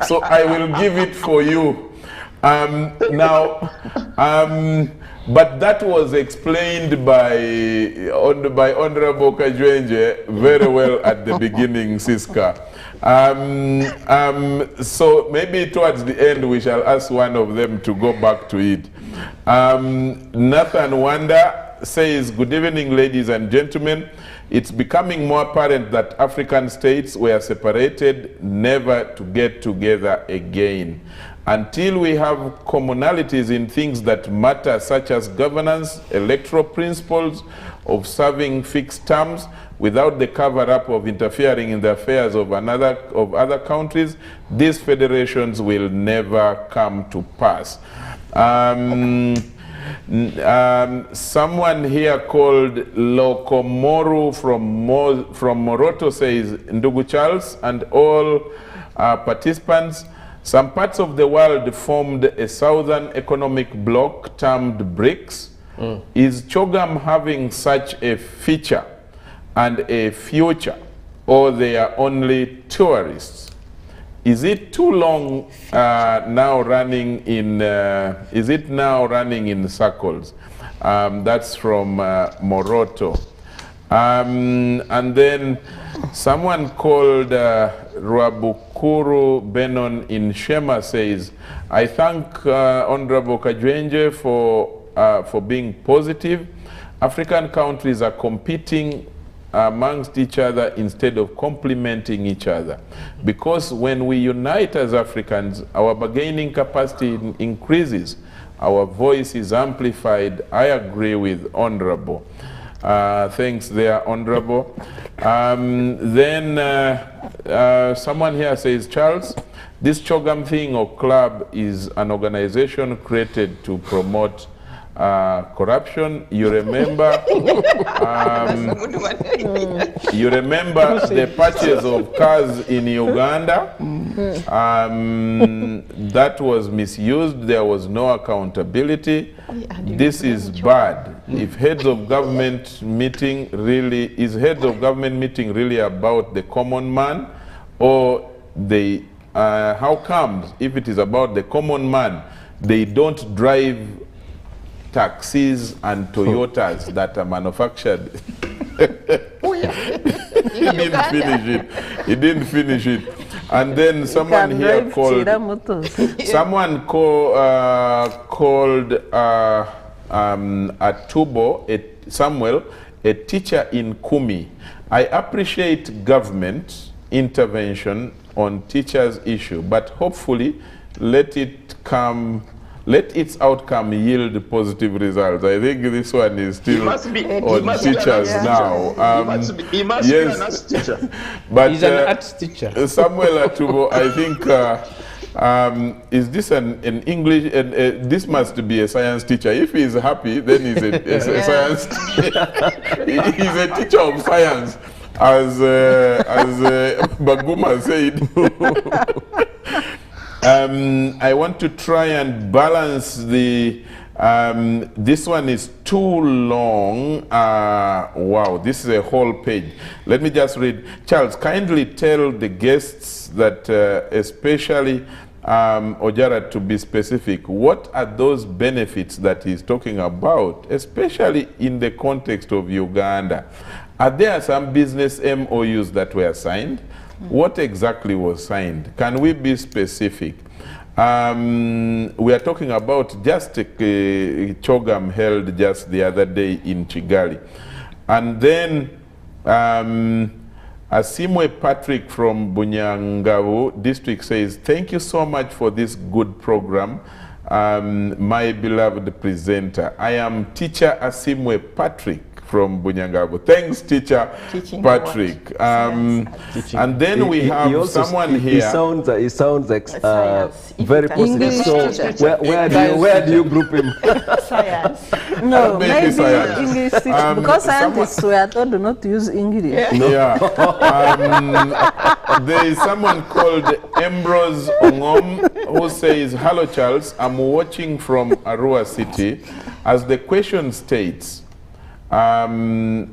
So I will give it for you. But that was explained by Honorable Kajwenje very well at the beginning, Siska. So maybe towards the end we shall ask one of them to go back to it. Nathan Wanda says, good evening, ladies and gentlemen. It's becoming more apparent that African states were separated, never to get together again. Until we have commonalities in things that matter, such as governance, electoral principles, of serving fixed terms, without the cover-up of interfering in the affairs of other countries, these federations will never come to pass. Someone here called Lokomoru from Moroto says, Ndugu Charles and all participants, some parts of the world formed a southern economic bloc termed BRICS. Is CHOGM having such a feature and a future, or they are only tourists? Is it too long now running in, is it now running in circles? That's from Moroto. And then someone called Ruabukuru Benon in Shema says, I thank Honorable Kajwenje for being positive. African countries are competing amongst each other instead of complementing each other. Because when we unite as Africans, our bargaining capacity increases, our voice is amplified. I agree with Honorable. Thanks there, Honorable. Then someone here says, Charles, this CHOGM thing or club is an organization created to promote corruption. You remember you remember the purchase of cars in Uganda? That was misused. There was no accountability. This is bad. If heads of government meeting really is heads of government meeting really about the common man, or they how comes if it is about the common man they don't drive taxis and Toyotas that are manufactured? He didn't finish it. And then someone here called called Atubo, Samuel, a teacher in Kumi. I appreciate government intervention on teachers' issue, but hopefully let its outcome yield positive results. I think this one is still on teachers now. He must be an arts teacher. But he's an arts teacher. Samuel Atubo, I think, is this an English? This must be a science teacher. If he is happy, then he's a science teacher. He's a teacher of science, as Baguma said. I want to try and balance the, this one is too long. Wow, this is a whole page. Let me just read. Charles, kindly tell the guests that, especially Ojara, to be specific, what are those benefits that he's talking about, especially in the context of Uganda? Are there some business MOUs that were signed? What exactly was signed? Can we be specific? We are talking about just a CHOGM held just the other day in Kigali. And then Asimwe Patrick from Bunyangavu district says, thank you so much for this good program, my beloved presenter. I am teacher Asimwe Patrick from Bunyangavu. Thanks, teacher Patrick. And then we have someone here. He sounds like very positive. So where do you group him? Science. No, maybe science. English teacher, because scientists were told not to use English. Yeah. There is someone called Ambrose Ongom who says, hello Charles, I'm watching from Arua City. As the question states, ahead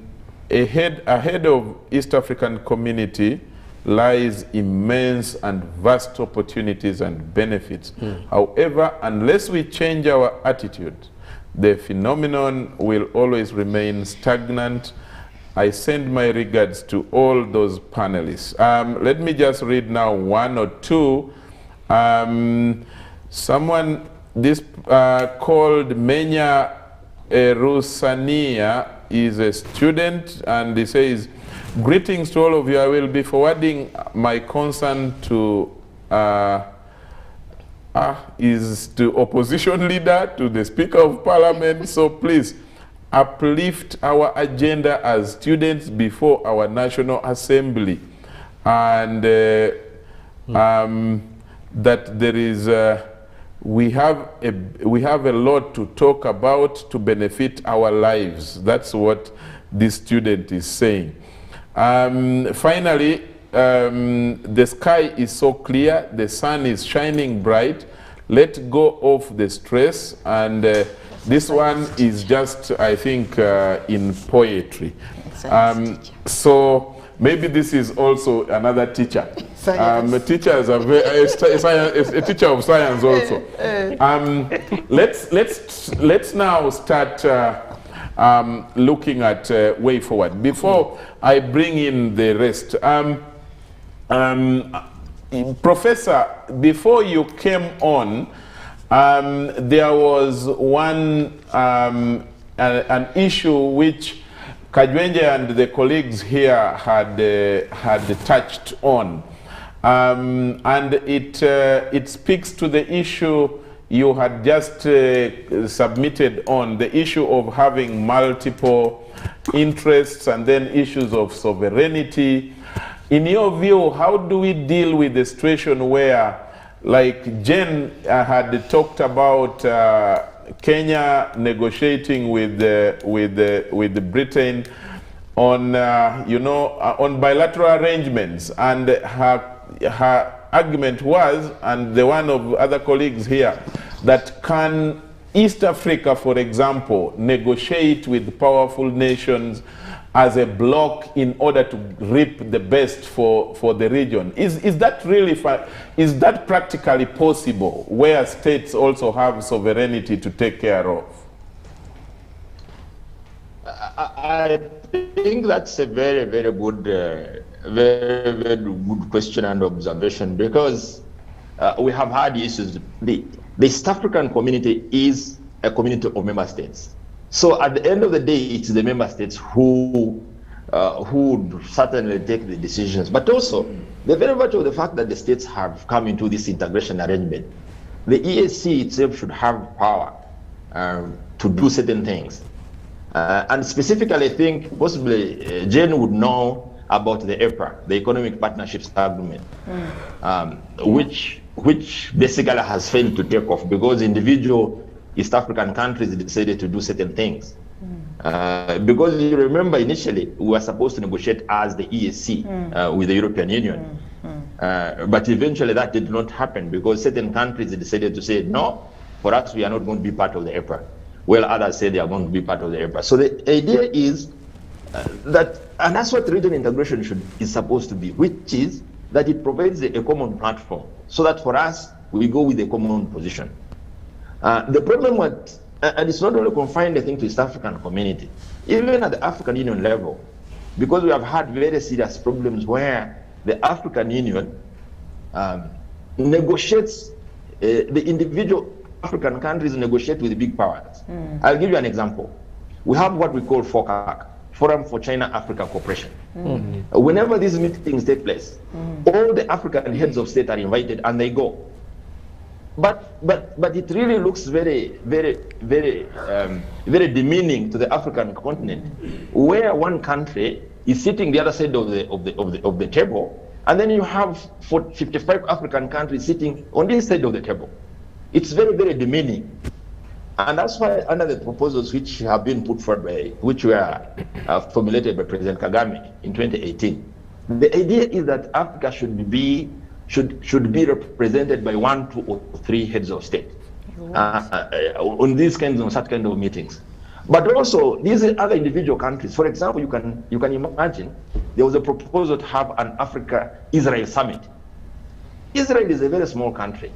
of East African community lies immense and vast opportunities and benefits. However, unless we change our attitude, the phenomenon will always remain stagnant. I send my regards to all those panelists. Let me just read now one or two. Someone called Menya Rusania is a student, and he says, greetings to all of you. I will be forwarding my concern to opposition leader, to the Speaker of Parliament. So please uplift our agenda as students before our National Assembly, and that there is we have a lot to talk about to benefit our lives. That's what this student is saying. Finally, the sky is so clear, the sun is shining bright. Let go of the stress, and this one is just, I think, in poetry. So maybe this is also another teacher. Teachers are a teacher of science also. Let's now start looking at way forward. Before I bring in the rest, Professor, before you came on, there was one an issue which Kajwenje and the colleagues here had touched on. And it speaks to the issue you had just submitted on, the issue of having multiple interests and then issues of sovereignty. In your view, how do we deal with the situation where, like Jen had talked about Kenya negotiating with Britain on on bilateral arrangements, and her argument was, and the one of other colleagues here, that can East Africa, for example, negotiate with powerful nations as a bloc in order to reap the best for the region? Is that really is that practically possible, where states also have sovereignty to take care of? I think that's a very, very good, very, very good question and observation, because we have had issues. The East African community is a community of member states. So at the end of the day, it's the member states who would certainly take the decisions. But also, the very virtue of the fact that the states have come into this integration arrangement, the EAC itself should have power to do certain things. And specifically, I think possibly Jane would know about the EPA, the Economic Partnerships Agreement, which basically has failed to take off because individual East African countries decided to do certain things. Because you remember initially we were supposed to negotiate as the EAC with the European Union. But eventually that did not happen because certain countries decided to say, no, for us we are not going to be part of the EPA. Well, others say they are going to be part of the EPA. So the idea is that, and that's what regional integration is supposed to be, which is that it provides a common platform so that for us, we go with a common position. The problem with, and it's not only confined, I think, to East African community, even at the African Union level, because we have had very serious problems where the African Union negotiates, the individual African countries negotiate with the big powers. I'll give you an example. We have what we call FOCAC, Forum for China-Africa Cooperation. Whenever these meetings take place, all the African heads of state are invited and they go. But it really looks very, very, very, very demeaning to the African continent, where one country is sitting the other side of the table, and then you have 55 African countries sitting on this side of the table. It's very, very demeaning. And that's why under the proposals which have been put forward by, which were formulated by President Kagame in 2018, the idea is that Africa should be represented by 1, 2, or 3 heads of state on these kinds of such kind of meetings. But also these other individual countries. For example, you can imagine there was a proposal to have an Africa-Israel summit. Israel is a very small country.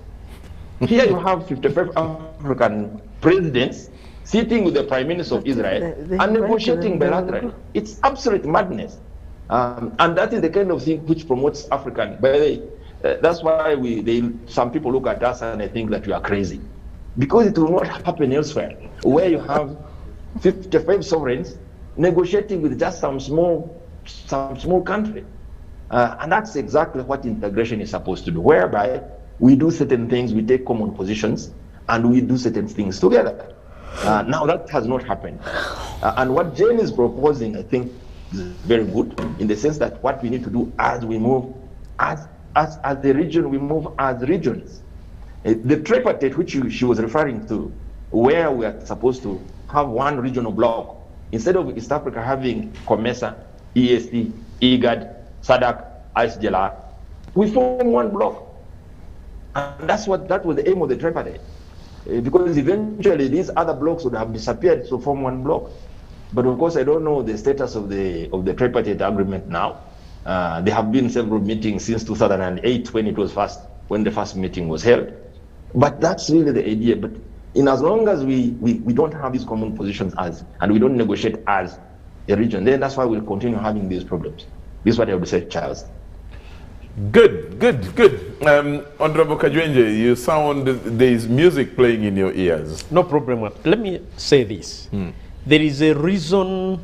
Here you have 55 African presidents sitting with the Prime Minister of Israel and negotiating bilaterally. It's absolute madness. And that is the kind of thing which promotes African. By the way, that's why some people look at us and they think that we are crazy. Because it will not happen elsewhere, where you have 55 sovereigns negotiating with just some small country. And that's exactly what integration is supposed to do, whereby we do certain things, we take common positions, and we do certain things together. Now that has not happened. And what Jane is proposing, I think, is very good, in the sense that what we need to do as we move, as the region, we move as regions. The tripartite which she was referring to, where we are supposed to have one regional bloc, instead of East Africa having COMESA, EAC, IGAD, SADC, ICJLR, we form one bloc. And that was the aim of the tripartite. Because eventually these other blocks would have disappeared to form one bloc. But of course, I don't know the status of the tripartite agreement now. There have been several meetings since 2008 when the first meeting was held. But that's really the idea. But in as long as we don't have these common positions and we don't negotiate as a region, then that's why we'll continue having these problems. This is what I would say, Charles. Good. Honorable Kajwenje, you sound, there is music playing in your ears. No problem. Let me say this. There is a reason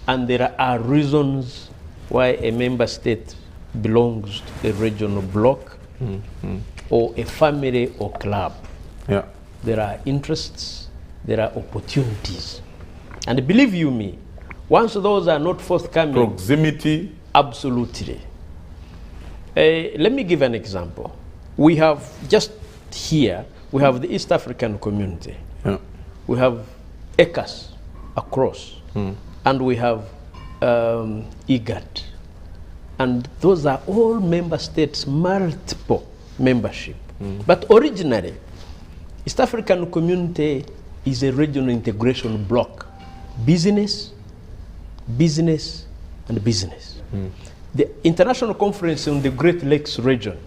and there are reasons why a member state belongs to a regional bloc or a family or club. Yeah. There are interests, there are opportunities. And believe you me, once those are not forthcoming... Proximity. Absolutely. Let me give an example. We have just here, we have the East African community. Yeah. We have ECAS across, and we have IGAD. And those are all member states, multiple membership. But originally, East African community is a regional integration bloc. Business, business, and business. The International Conference on the Great Lakes region,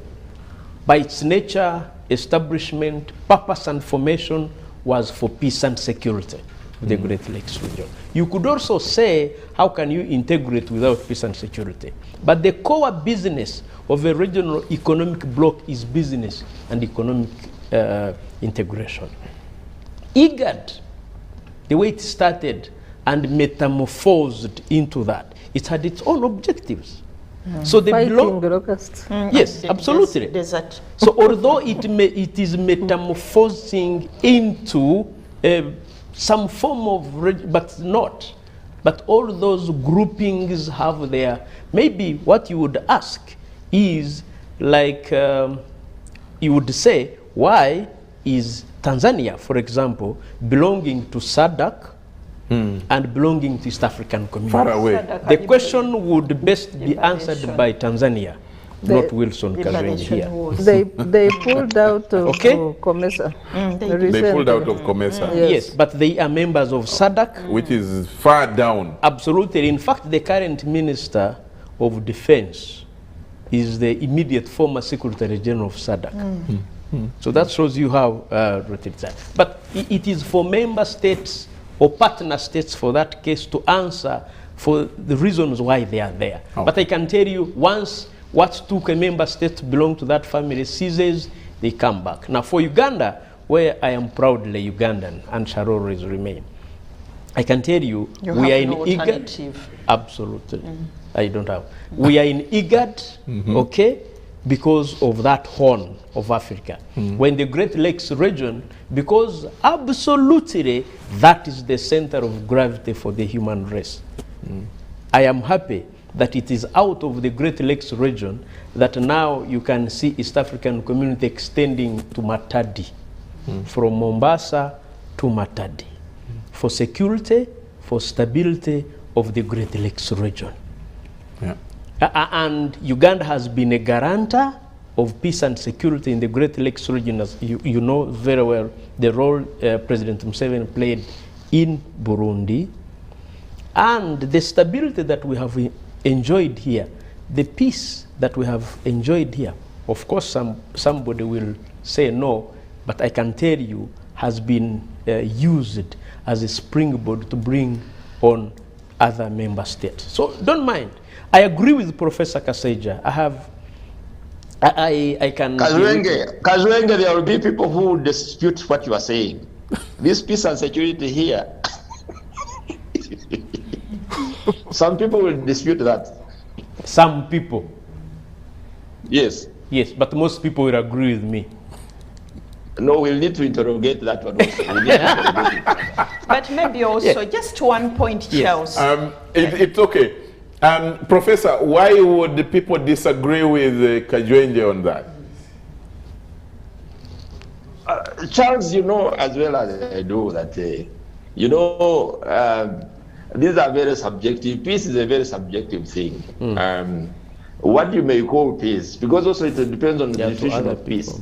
by its nature, establishment, purpose, and formation was for peace and security of the Great Lakes region. You could also say, how can you integrate without peace and security? But the core business of a regional economic bloc is business and economic integration. IGAD, the way it started and metamorphosed into that, it had its own objectives. So the yes, absolutely. So although it is metamorphosing into some form of, but not. But all those groupings have their, maybe what you would ask is like, you would say, why is Tanzania, for example, belonging to SADC and belonging to East African community? Far away. The question would best be answered by Tanzania, not Wilson Kazwengi here. They pulled out of COMESA. They pulled out of COMESA. Yes, but they are members of SADC. Which is far down. Absolutely. In fact, the current Minister of Defense is the immediate former Secretary General of SADC. So that shows you how rotated that. But it is for member states or partner states, for that case, to answer for the reasons why they are there. But I can tell you, once what took a member state to belong to that family ceases, they come back. Now for Uganda, where I am proudly Ugandan and shall always remain, I can tell you, we are in IGAD. Absolutely. I don't have. We are in IGAD, okay, because of that horn of Africa. When the Great Lakes region, because absolutely that is the center of gravity for the human race. I am happy that it is out of the Great Lakes region that now you can see East African community extending to Matadi, from Mombasa to Matadi, for security, for stability of the Great Lakes region. And Uganda has been a guarantor of peace and security in the Great Lakes region, as you know very well the role President Museveni played in Burundi, and the stability that we have enjoyed here, the peace that we have enjoyed here. Of course, somebody will say no, but I can tell you has been used as a springboard to bring on other member states. So don't mind. I agree with Professor Kaseja. I can... Kazwenge, there will be people who will dispute what you are saying. This peace and security here, some people will dispute that. Some people? Yes. Yes, but most people will agree with me. No, we'll need to interrogate that one also. We'll need to interrogate it. But maybe also, just one point, Charles. It's okay. Professor, why would the people disagree with Kajwenje on that? Charles, you know as well as I do that, you know, these are very subjective. Peace is a very subjective thing. What you may call peace, because also it depends on the definition of peace.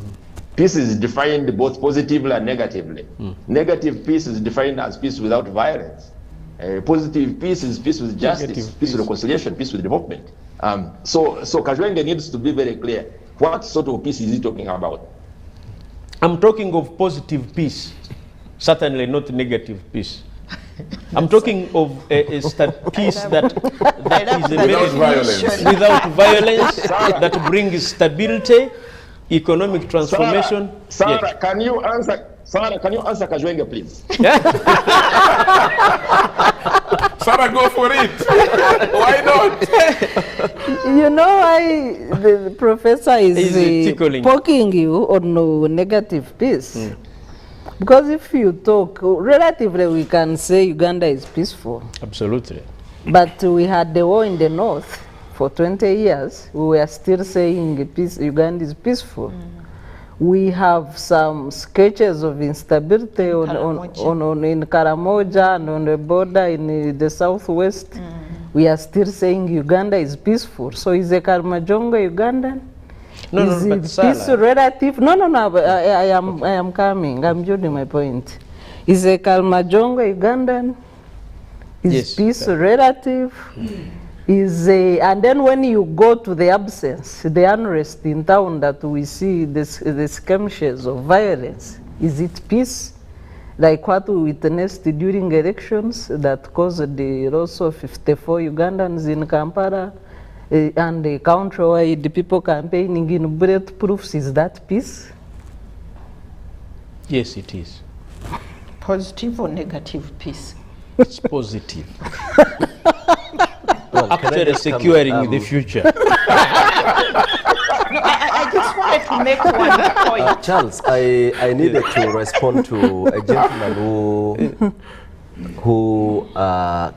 Peace is defined both positively and negatively. Negative peace is defined as peace without violence. Positive peace is peace with justice, peace with reconciliation, peace with development. So Kajwenje needs to be very clear. What sort of peace is he talking about? I'm talking of positive peace, certainly not negative peace. I'm talking of a peace that is without violence, that brings stability, economic transformation. Sarah, can you answer? Sarah, can you answer Kajwenje, please? Sarah, go for it. Why not? You know why the professor is tickling. poking you on no negative piece? Because if you talk, relatively we can say Uganda is peaceful. Absolutely. But we had the war in the north for 20 years. We were still saying peace, Uganda is peaceful. We have some sketches of instability in Karamoja and on the border in the southwest. We are still saying Uganda is peaceful. So is the Kalmajongo Ugandan? No, is no, it but peace relative? No, I am coming. I'm building my point. Is the Kalmajongo Ugandan? Is Yes, peace relative? Is and then when you go to the absence, the unrest in town that we see, the skirmishes of violence, is it peace? Like what we witnessed during elections that caused the loss of 54 Ugandans in Kampala and the countrywide people campaigning in bulletproofs, is that peace? Yes, it is. Positive or negative peace? It's positive. Actually securing the future. No, I just wanted to make one point. Charles, I needed to respond to a gentleman who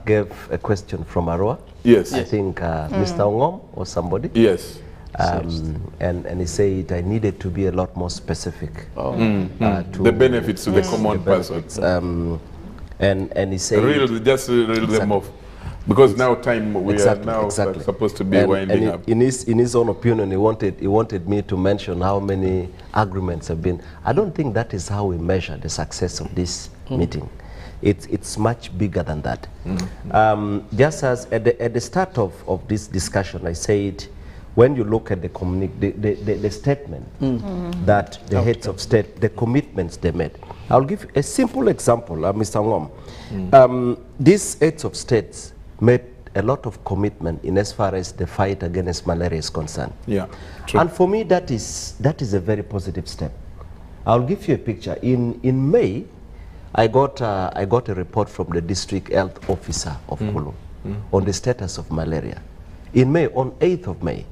gave a question from Arua. Yes. I think Mr. Ongom or somebody. Yes. And he said I needed to be a lot more specific. To the benefits to the common person. And he said... Just reel them off. Because now we are now supposed to be winding up. In his own opinion, he wanted me to mention how many agreements have been. I don't think that is how we measure the success of this meeting. It's much bigger than that. Just as at the start of this discussion, I said, when you look at the statement that the heads of state, the commitments they made. I'll give you a simple example, Mr. Ngom. These heads of states made a lot of commitment in as far as the fight against malaria is concerned. Yeah, true. And for me, that is a very positive step. I'll give you a picture. In May, I got a report from the district health officer of Kulu on the status of malaria. In May, on 8th of May,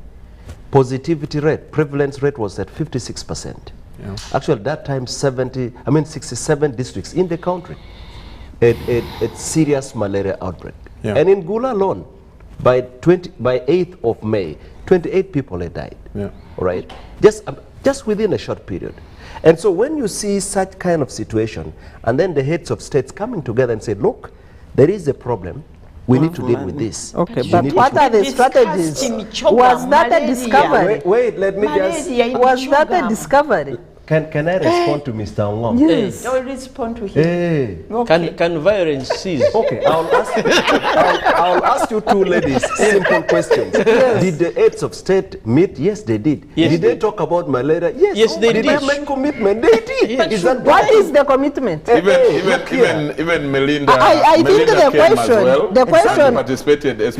positivity rate, prevalence rate was at 56%. Yeah. Actually, at that time, 67 districts in the country had serious malaria outbreak. Yeah. And in Gula alone, by 8th of May, 28 people had died. Yeah. All right, just within a short period. And so when you see such kind of situation, and then the heads of states coming together and say, look, there is a problem, we need to deal with this. Okay, but what are the strategies? Was that a discovery? Wait, let me just... Was that a discovery? Can I respond to Mr. Ongom? Yes. Don't respond to him. Hey. Okay. Can violence cease? Okay, I'll ask you two ladies simple questions. Yes. Did the heads of state meet? Yes, they did. Yes, did they talk about malaria? Yes, they did. Did they make commitment? They did. Yes. What is the commitment? Even Melinda. I think the question participated I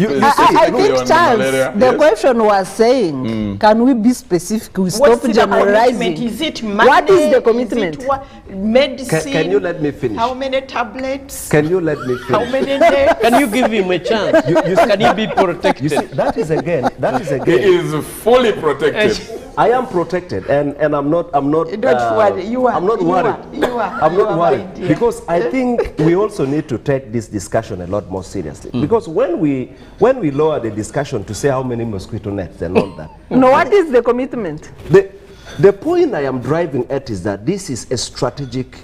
think Charles, the question was saying, can we be specific? We stop generalizing. Is it money? What is the commitment? Is it medicine? Can you let me finish? How many tablets? Can you let me finish? How many days? Can you give him a chance? Can he be protected? You see, that is again. He is fully protected. I am protected, and I'm not. Don't worry. You are. I'm not worried. You are. I'm not worried because I think we also need to take this discussion a lot more seriously. Because when we lower the discussion to say how many mosquito nets and all that. No, what is the commitment? The point I am driving at is that this is a strategic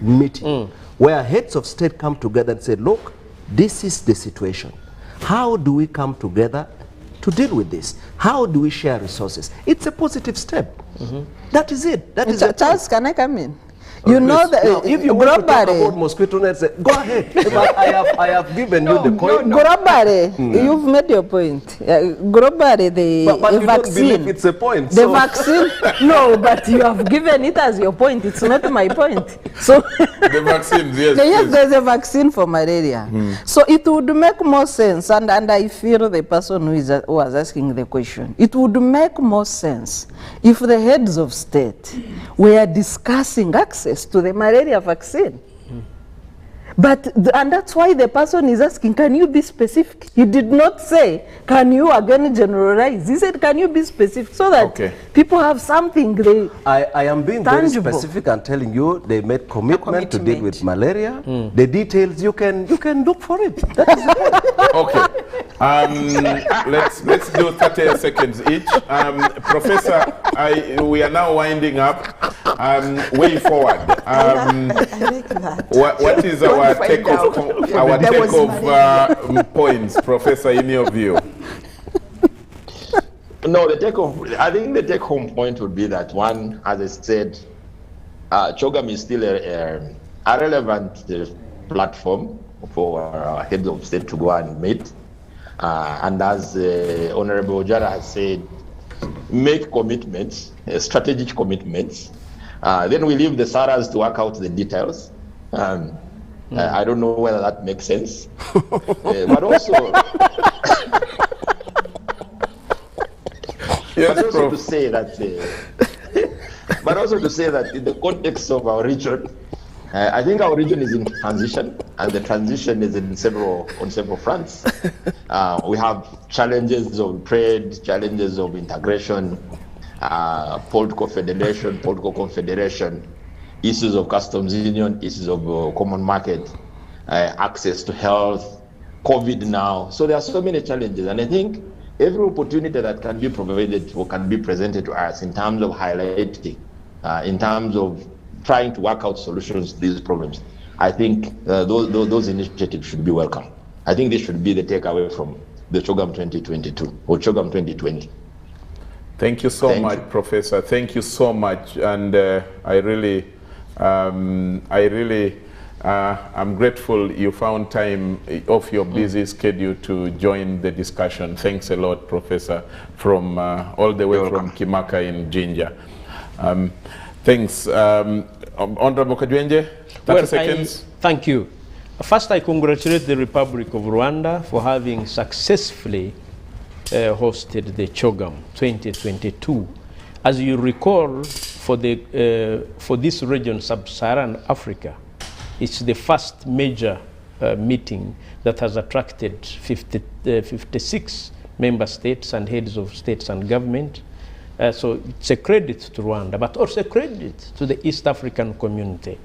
meeting where heads of state come together and say, look, this is the situation. How do we come together to deal with this? How do we share resources? It's a positive step. That is it. That is Charles, can I come in? You know that if you want to talk about mosquito nets, go ahead. But I have given you the point. Globally, you've made your point. Globally, but the you vaccine. Don't believe it's a point. The vaccine. No, but you have given it as your point. It's not my point. So the vaccine, yes. Yes, there's a vaccine for malaria. So it would make more sense, and I feel the person who was asking the question, it would make more sense if the heads of state were discussing access to the malaria vaccine. But, and that's why the person is asking, can you be specific? He did not say, can you again generalize? He said, can you be specific? So that people have something they I am being tangible. very specific and telling you they made commitment to deal with malaria. The details, you can look for it. That is Let's do 30 seconds each. Professor, we are now winding up. Way forward. I like that. What is our take-off points, Professor, in your view? No, I think the take-home point would be that one, as I said, CHOGM is still a relevant platform for heads of state to go and meet. And as Honorable Ojara has said, make commitments, strategic commitments. Then we leave the SARAs to work out the details. I don't know whether that makes sense. But also, but also to say that in the context of our region, I think our region is in transition, and the transition is on several fronts. We have challenges of trade, challenges of integration, political federation, political confederation, issues of customs union, issues of common market, access to health, COVID now. So there are so many challenges, and I think every opportunity that can be provided or can be presented to us in terms of highlighting, in terms of trying to work out solutions to these problems, I think those initiatives should be welcome. I think this should be the takeaway from the CHOGM 2022 or CHOGM 2020. Thank you so much, Professor. Thank you so much, and I'm grateful you found time off your busy schedule to join the discussion. Thanks a lot, Professor, from all the way from Kimaka in Jinja. Thanks. Honorable Kajwenje, 30 seconds. Thank you. First, I congratulate the Republic of Rwanda for having successfully hosted the CHOGM 2022. As you recall, for this region, Sub-Saharan Africa, it's the first major meeting that has attracted 56 member states and heads of states and government. So it's a credit to Rwanda, but also a credit to the East African community.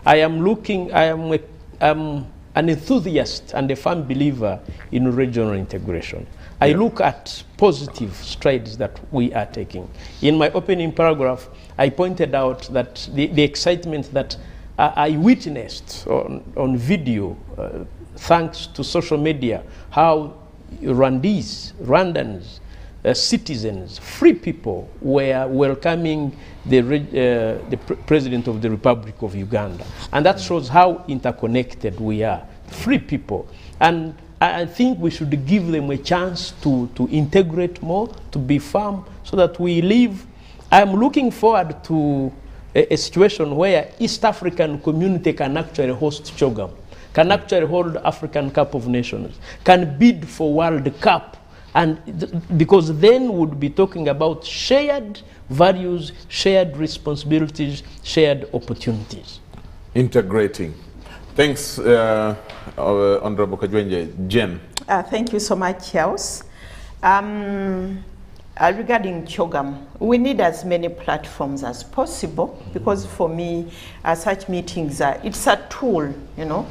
I am an enthusiast and a firm believer in regional integration. I look at positive strides that we are taking. In my opening paragraph, I pointed out that the excitement that I witnessed on video, thanks to social media, how Rwandans, citizens, free people were welcoming the President of the Republic of Uganda. And that shows how interconnected we are, free people. And I think we should give them a chance to integrate more, to be firm, so that we live. I'm looking forward to a situation where East African community can actually host CHOGM, can actually hold African Cup of Nations, can bid for World Cup, and because then we'll be talking about shared values, shared responsibilities, shared opportunities. Integrating. Thanks, Honorable Kajwenje. Jen. Thank you so much, Charles. Regarding CHOGM, we need as many platforms as possible, because for me, such meetings, it's a tool, to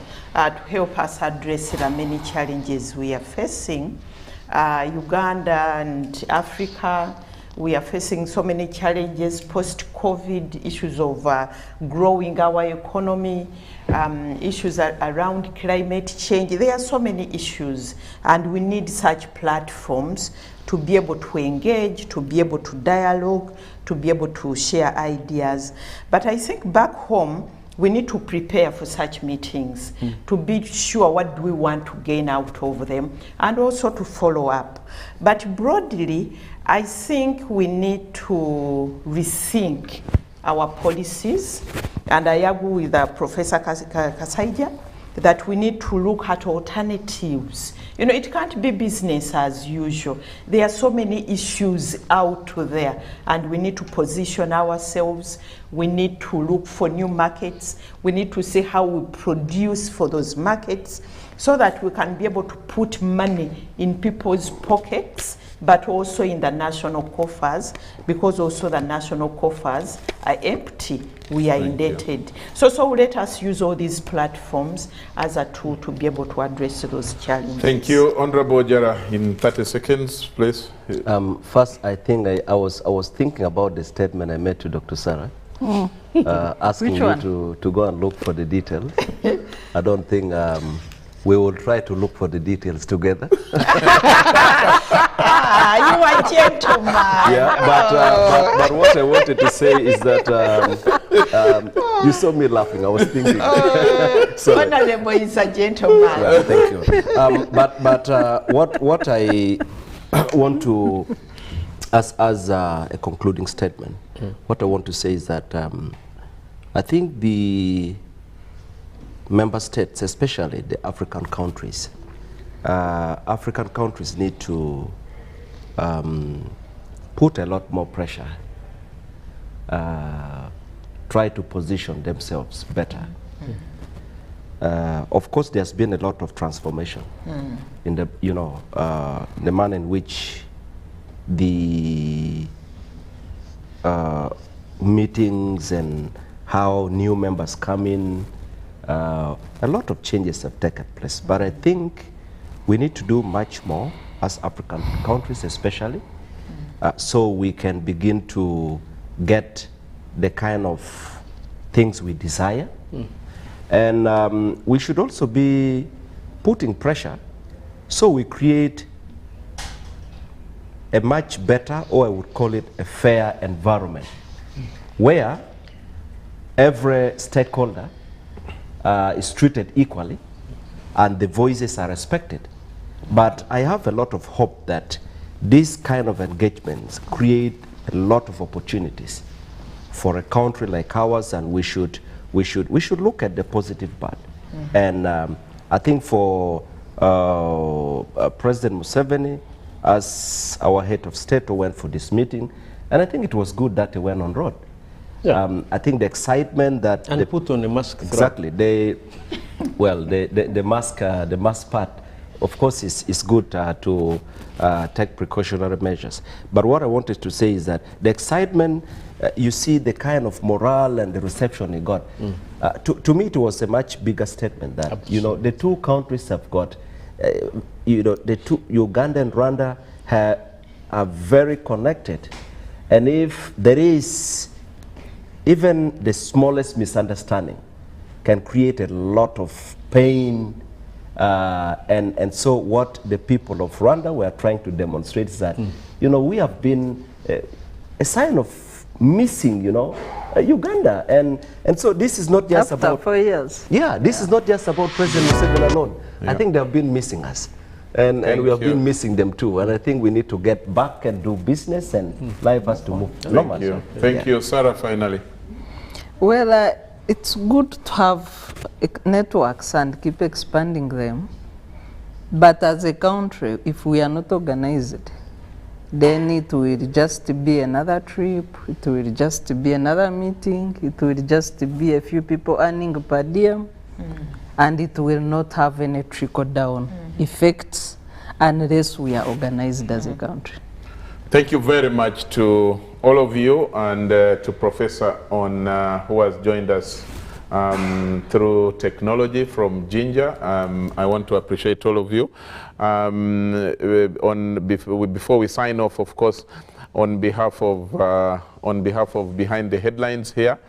help us address the many challenges we are facing. Uganda and Africa, we are facing so many challenges, post-COVID, issues of growing our economy, issues around climate change. There are so many issues, and we need such platforms to be able to engage, to be able to dialogue, to be able to share ideas. But I think back home, we need to prepare for such meetings to be sure what do we want to gain out of them, and also to follow up. But broadly, I think we need to rethink our policies, and I agree with Professor Kasaija. that we need to look at alternatives. You know, it can't be business as usual. There are so many issues out there, and we need to position ourselves. We need to look for new markets. We need to see how we produce for those markets so that we can be able to put money in people's pockets, but also in the national coffers, because also the national coffers are empty. We are indebted. So let us use all these platforms as a tool to be able to address those challenges. Thank you. Honorable Jara, in 30 seconds, please. First, I think I was thinking about the statement I made to Dr. Sarah, asking you to go and look for the details. I don't think we will try to look for the details together. You are gentleman. Yeah, but what I wanted to say is that you saw me laughing. I was thinking. Honorable is a gentleman. Right, thank you. But what I want to, as a concluding statement, what I want to say is that I think the member states, especially the African countries, need to put a lot more pressure, try to position themselves better. Of course, there's been a lot of transformation in the, the manner in which the meetings and how new members come in. A lot of changes have taken place, but I think we need to do much more as African countries especially, so we can begin to get the kind of things we desire. And we should also be putting pressure so we create a much better, or I would call it a fair environment, where every stakeholder is treated equally and the voices are respected. But I have a lot of hope that these kind of engagements create a lot of opportunities for a country like ours, and we should look at the positive part. And I think for President Museveni, as our head of state, who went for this meeting, and I think it was good that he went on road. Yeah. I think the excitement that and they put on a mask. Exactly. The mask part, of course, is good to take precautionary measures. But what I wanted to say is that the excitement, you see the kind of morale and the reception he got. To me, it was a much bigger statement that absolutely, the two countries have got, the two, Uganda and Rwanda, are very connected, and if there is even the smallest misunderstanding can create a lot of pain. And so what the people of Rwanda were trying to demonstrate is that, we have been a sign of missing, Uganda. And so this is not just After about 4 years. Yeah, this is not just about President Museveni alone. I think they have been missing us. And we have been missing them too. And I think we need to get back and do business, and life has to move. Thank you. Thank you. Sarah, finally. Well, it's good to have networks and keep expanding them. But as a country, if we are not organized, then it will just be another trip, it will just be another meeting, it will just be a few people earning per diem, and it will not have any trickle-down effects unless we are organized as a country. Thank you very much to all of you, and to Professor who has joined us through technology from Ginger. I want to appreciate all of you. Before we sign off, of course, on behalf of Behind the Headlines here,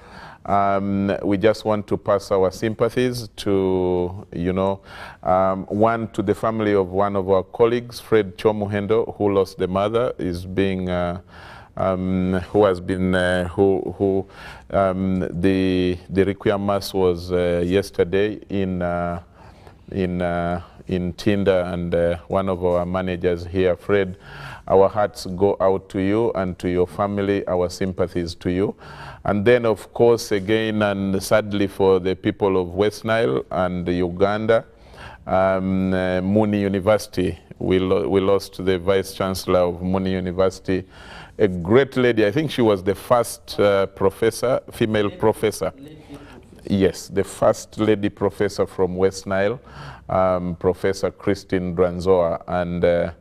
we just want to pass our sympathies to, one, to the family of one of our colleagues, Fred Chomuhendo, who lost the mother, is being, who has been, the Requiem Mass was yesterday in in Tinder, and one of our managers here, Fred. Our hearts go out to you and to your family, our sympathies to you. And then, of course, again, and sadly for the people of West Nile and Uganda, Muni University, we lost the Vice Chancellor of Muni University, a great lady. I think she was the first professor, female professor. Yes, the first lady professor from West Nile, Professor Christine Dranzoa, and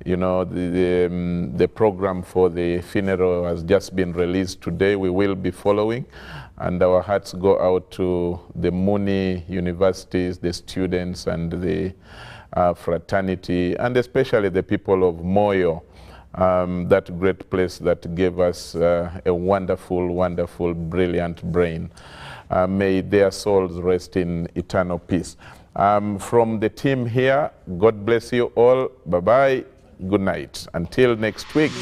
you know, the program for the funeral has just been released today. We will be following, and our hearts go out to the Muni universities, the students, and the fraternity, and especially the people of Moyo, that great place that gave us a wonderful, wonderful, brilliant brain. May their souls rest in eternal peace. From the team here, God bless you all. Bye-bye. Good night. Until next week.